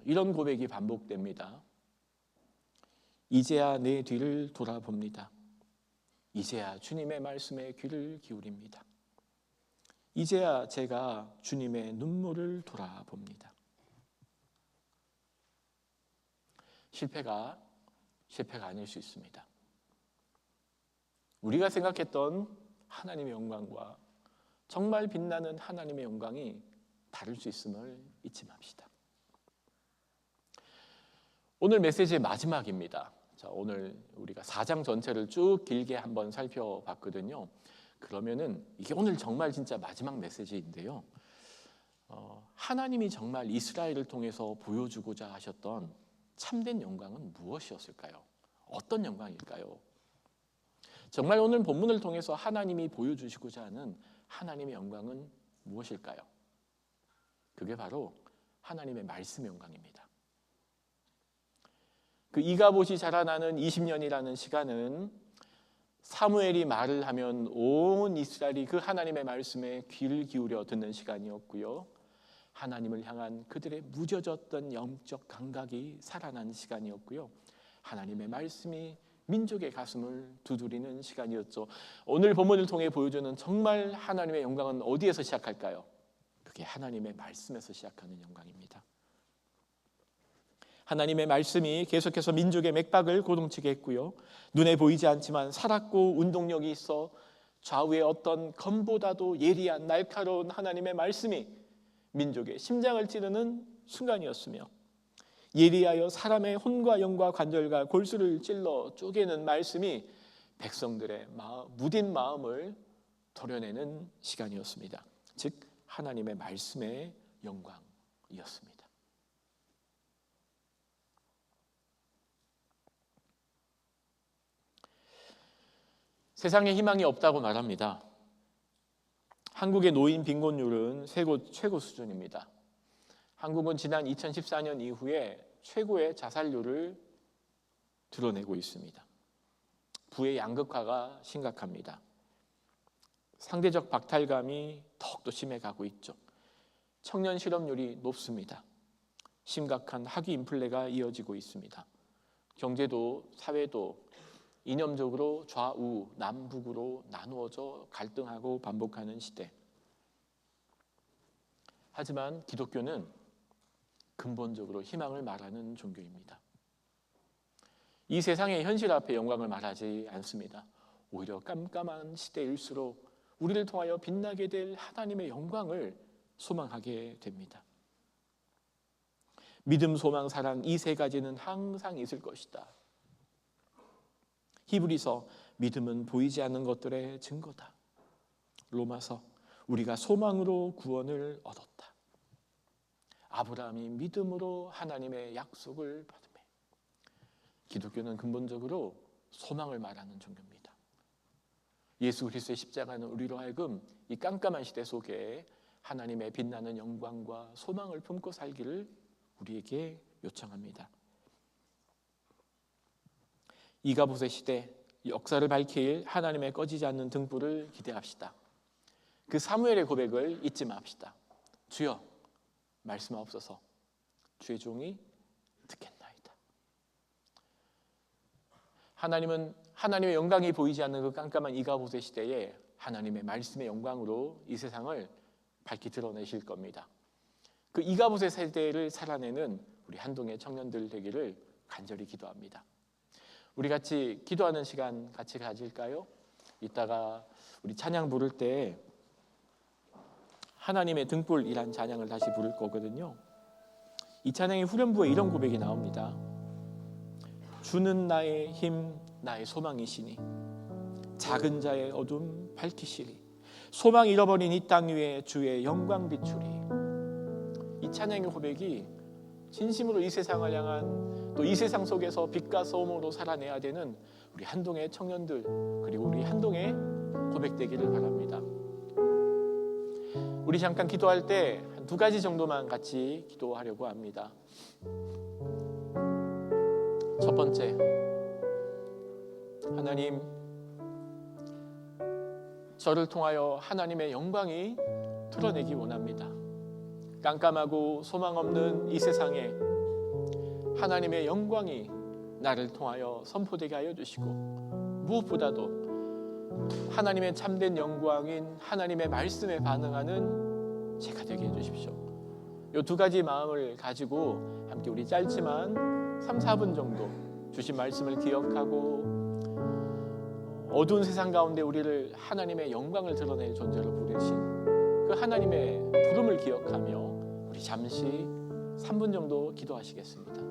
이런 고백이 반복됩니다. 이제야 내 뒤를 돌아봅니다. 이제야 주님의 말씀에 귀를 기울입니다. 이제야 제가 주님의 눈물을 돌아봅니다. 실패가 아닐 수 있습니다. 우리가 생각했던 하나님의 영광과 정말 빛나는 하나님의 영광이 다를 수 있음을 잊지 맙시다. 오늘 메시지의 마지막입니다. 자, 오늘 우리가 4장 전체를 쭉 길게 한번 살펴봤거든요. 그러면은 이게 오늘 정말 진짜 마지막 메시지인데요. 하나님이 정말 이스라엘을 통해서 보여주고자 하셨던 참된 영광은 무엇이었을까요? 어떤 영광일까요? 정말 오늘 본문을 통해서 하나님이 보여주시고자 하는 하나님의 영광은 무엇일까요? 그게 바로 하나님의 말씀의 영광입니다. 그 이가봇이 자라나는 20년이라는 시간은 사무엘이 말을 하면 온 이스라엘이 그 하나님의 말씀에 귀를 기울여 듣는 시간이었고요. 하나님을 향한 그들의 무뎌졌던 영적 감각이 살아난 시간이었고요. 하나님의 말씀이 민족의 가슴을 두드리는 시간이었죠. 오늘 본문을 통해 보여주는 정말 하나님의 영광은 어디에서 시작할까요? 그게 하나님의 말씀에서 시작하는 영광입니다. 하나님의 말씀이 계속해서 민족의 맥박을 고동치게 했고요. 눈에 보이지 않지만 살았고 운동력이 있어 좌우의 어떤 검보다도 예리한 날카로운 하나님의 말씀이 민족의 심장을 찌르는 순간이었으며, 예리하여 사람의 혼과 영과 관절과 골수를 찔러 쪼개는 말씀이 백성들의 무딘 마음을 도려내는 시간이었습니다. 즉 하나님의 말씀의 영광이었습니다. 세상에 희망이 없다고 말합니다. 한국의 노인 빈곤율은 최고 수준입니다. 한국은 지난 2014년 이후에 최고의 자살률을 드러내고 있습니다. 부의 양극화가 심각합니다. 상대적 박탈감이 더욱더 심해가고 있죠. 청년 실업률이 높습니다. 심각한 학위 인플레가 이어지고 있습니다. 경제도 사회도 이념적으로 좌우 남북으로 나누어져 갈등하고 반복하는 시대. 하지만 기독교는 근본적으로 희망을 말하는 종교입니다. 이 세상의 현실 앞에 영광을 말하지 않습니다. 오히려 깜깜한 시대일수록 우리를 통하여 빛나게 될 하나님의 영광을 소망하게 됩니다. 믿음, 소망, 사랑 이 세 가지는 항상 있을 것이다. 히브리서 믿음은 보이지 않는 것들의 증거다. 로마서 우리가 소망으로 구원을 얻었다. 아브라함이 믿음으로 하나님의 약속을 받으며, 기독교는 근본적으로 소망을 말하는 종교입니다. 예수 그리스도의 십자가는 우리로 하여금 이 깜깜한 시대 속에 하나님의 빛나는 영광과 소망을 품고 살기를 우리에게 요청합니다. 이가봇의 시대, 역사를 밝힐 하나님의 꺼지지 않는 등불을 기대합시다. 그 사무엘의 고백을 잊지 맙시다. 주여 말씀하옵소서, 주의 종이 듣겠나이다. 하나님은 하나님의 영광이 보이지 않는 그 깜깜한 이가봇의 시대에 하나님의 말씀의 영광으로 이 세상을 밝히 드러내실 겁니다. 그 이가봇의 세대를 살아내는 우리 한동의 청년들 되기를 간절히 기도합니다. 우리 같이 기도하는 시간 같이 가질까요? 이따가 우리 찬양 부를 때 하나님의 등불이란 찬양을 다시 부를 거거든요. 이 찬양의 후렴부에 이런 고백이 나옵니다. 주는 나의 힘, 나의 소망이시니 작은 자의 어둠 밝히시리. 소망 잃어버린 이 땅 위에 주의 영광 비추리. 이 찬양의 고백이 진심으로 이 세상을 향한, 또 이 세상 속에서 빛과 소음으로 살아내야 되는 우리 한동의 청년들, 그리고 우리 한동의 고백되기를 바랍니다. 우리 잠깐 기도할 때 한 두 가지 정도만 같이 기도하려고 합니다. 첫 번째, 하나님, 저를 통하여 하나님의 영광이 드러내기 원합니다. 깜깜하고 소망 없는 이 세상에 하나님의 영광이 나를 통하여 선포되게 하여 주시고, 무엇보다도 하나님의 참된 영광인 하나님의 말씀에 반응하는 제가 되게 해주십시오. 이 두 가지 마음을 가지고 함께 우리 짧지만 3, 4분 정도 주신 말씀을 기억하고 어두운 세상 가운데 우리를 하나님의 영광을 드러낼 존재로 부르신 그 하나님의 부름을 기억하며 우리 잠시 3분 정도 기도하시겠습니다.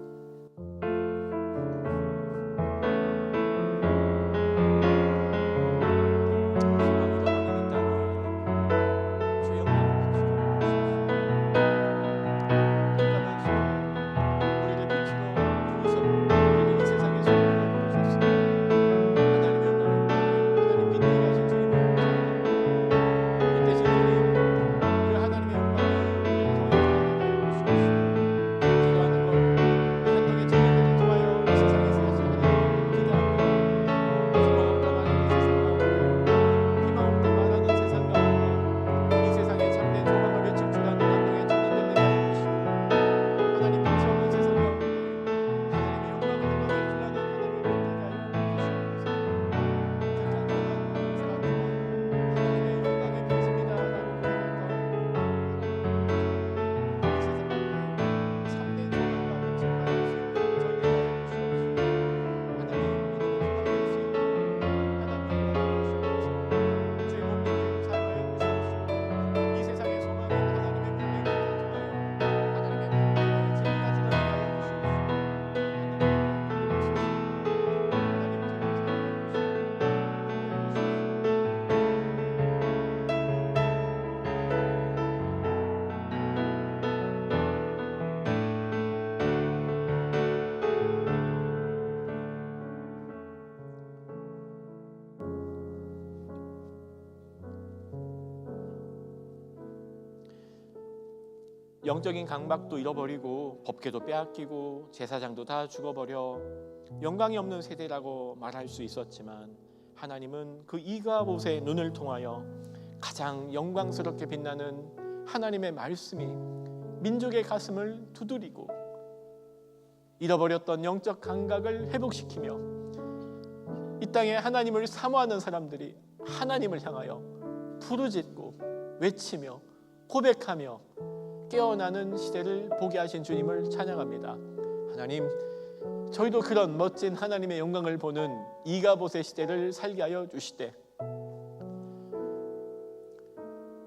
영적인 강박도 잃어버리고 법궤도 빼앗기고 제사장도 다 죽어버려 영광이 없는 세대라고 말할 수 있었지만, 하나님은 그 이가봇의 눈을 통하여 가장 영광스럽게 빛나는 하나님의 말씀이 민족의 가슴을 두드리고 잃어버렸던 영적 감각을 회복시키며 이 땅에 하나님을 사모하는 사람들이 하나님을 향하여 부르짖고 외치며 고백하며 깨어나는 시대를 보게 하신 주님을 찬양합니다. 하나님, 저희도 그런 멋진 하나님의 영광을 보는 이가봇의 시대를 살게 하여 주시되,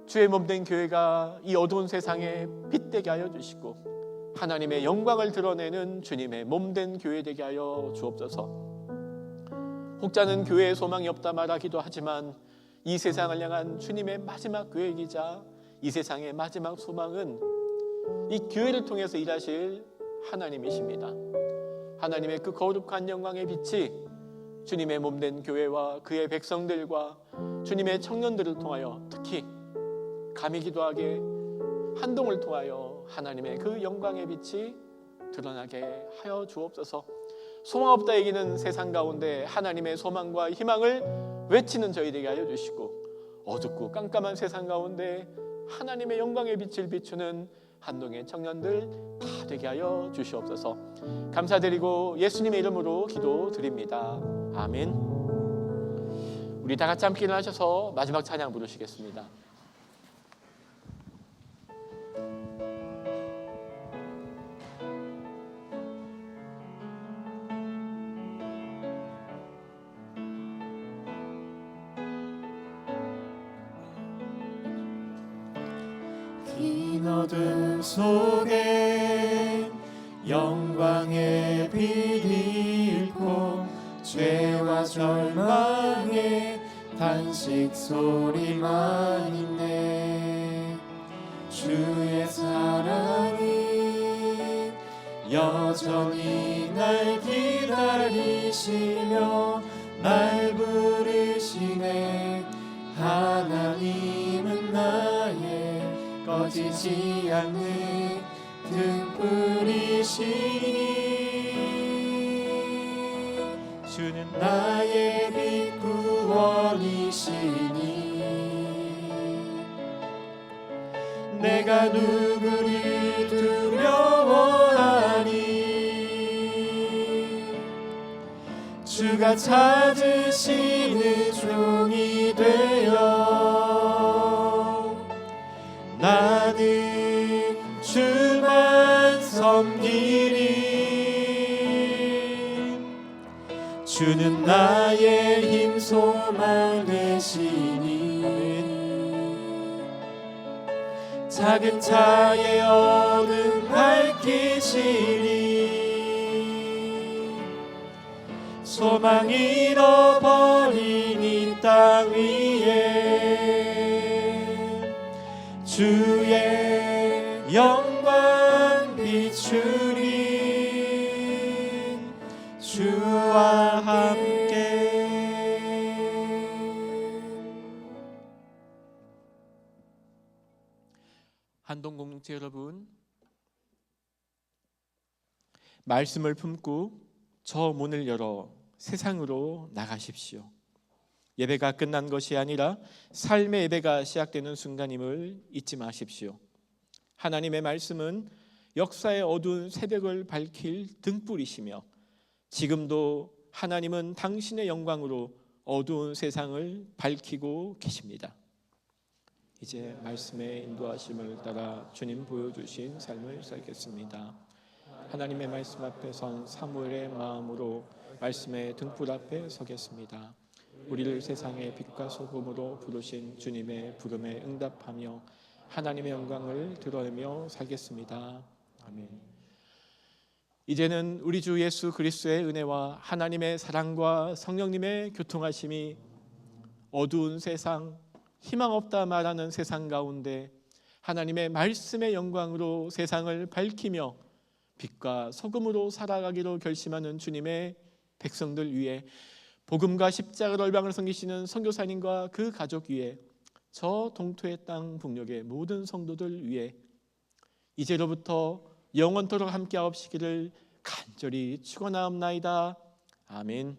주의 몸된 교회가 이 어두운 세상에 빛되게 하여 주시고 하나님의 영광을 드러내는 주님의 몸된 교회 되게 하여 주옵소서. 혹자는 교회에 소망이 없다 말하기도 하지만 이 세상을 향한 주님의 마지막 계획이자 이 세상의 마지막 소망은 이 교회를 통해서 일하실 하나님이십니다. 하나님의 그 거룩한 영광의 빛이 주님의 몸된 교회와 그의 백성들과 주님의 청년들을 통하여, 특히 감히 기도하게 한동을 통하여 하나님의 그 영광의 빛이 드러나게 하여 주옵소서. 소망 없다 여기는 세상 가운데 하나님의 소망과 희망을 외치는 저희에게 하여 주시고, 어둡고 깜깜한 세상 가운데 하나님의 영광의 빛을 비추는 한동의 청년들 다 되게 하여 주시옵소서. 감사드리고 예수님의 이름으로 기도드립니다. 아멘. 우리 다 같이 함께 일어나셔서 마지막 찬양 부르시겠습니다. 긴 어둠 속에 영광의 빛이 잃고 죄와 절망의 단식 소리만 있네. 주의 사랑이 여전히 날 기다리시며 날 부르시네. 하나님은 나의 꺼지지 않는 등불이시니 주는 나의 빛 구원이시니 내가 누구를 두려워하니 주가 찾으시는 종이 되어 나는 주만 섬기리 주는 나의 힘 소망 되시니 작은 자의 어둠 밝히시니 소망 잃어버린 이 땅 위에 주의 영광 비추리 주와 함께. 한동 공동체 여러분, 말씀을 품고 저 문을 열어 세상으로 나가십시오. 예배가 끝난 것이 아니라 삶의 예배가 시작되는 순간임을 잊지 마십시오. 하나님의 말씀은 역사의 어두운 새벽을 밝힐 등불이시며 지금도 하나님은 당신의 영광으로 어두운 세상을 밝히고 계십니다. 이제 말씀의 인도하심을 따라 주님 보여주신 삶을 살겠습니다. 하나님의 말씀 앞에 선 사무엘의 마음으로 말씀의 등불 앞에 서겠습니다. 우리를 세상의 빛과 소금으로 부르신 주님의 부름에 응답하며 하나님의 영광을 드러내며 살겠습니다. 아멘. 이제는 우리 주 예수 그리스도의 은혜와 하나님의 사랑과 성령님의 교통하심이 어두운 세상, 희망 없다 말하는 세상 가운데 하나님의 말씀의 영광으로 세상을 밝히며 빛과 소금으로 살아가기로 결심하는 주님의 백성들 위해 복음과 십자가 열방을 섬기시는 선교사님과 그 가족 위에 저 동토의 땅 북녘의 모든 성도들 위해 이제로부터 영원토록 함께하옵시기를 간절히 축원하옵나이다. 아멘.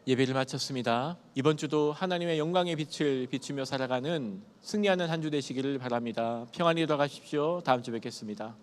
예배를 마쳤습니다. 이번 주도 하나님의 영광의 빛을 비추며 살아가는 승리하는 한 주 되시기를 바랍니다. 평안히 들어가십시오. 다음 주 뵙겠습니다.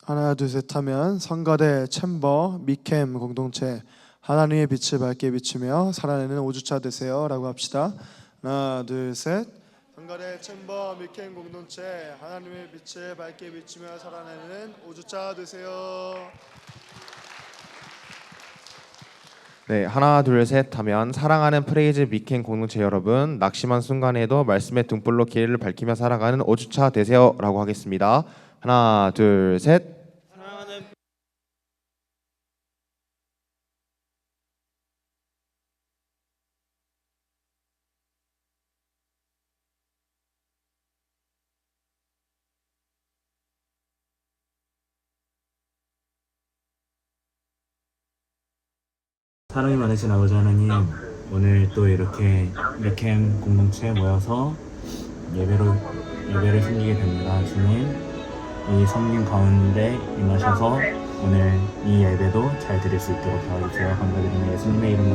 하나 둘 셋 하면 성가대 챔버 미캠 공동체 하나님의 빛을 밝게 비추며 살아내는 5주차 되세요 라고 합시다. 하나 둘 셋. 성가대 챔버 미캠 공동체 하나님의 빛을 밝게 비추며 살아내는 5주차 되세요. 네, 하나 둘 셋 하면 사랑하는 프레이즈 미켄 공동체 여러분, 낙심한 순간에도 말씀의 등불로 길을 밝히며 살아가는 5주차 되세요라고 하겠습니다. 하나 둘 셋. 사랑이 많으신 아버지 하나님, 오늘 또 이렇게 미캠 공동체에 모여서 예배를 섬기게 됩니다. 주님, 이 섬김 가운데 임하셔서 오늘 이 예배도 잘 드릴 수 있도록 도와주세요. 감사드리며 예수님의 이름으로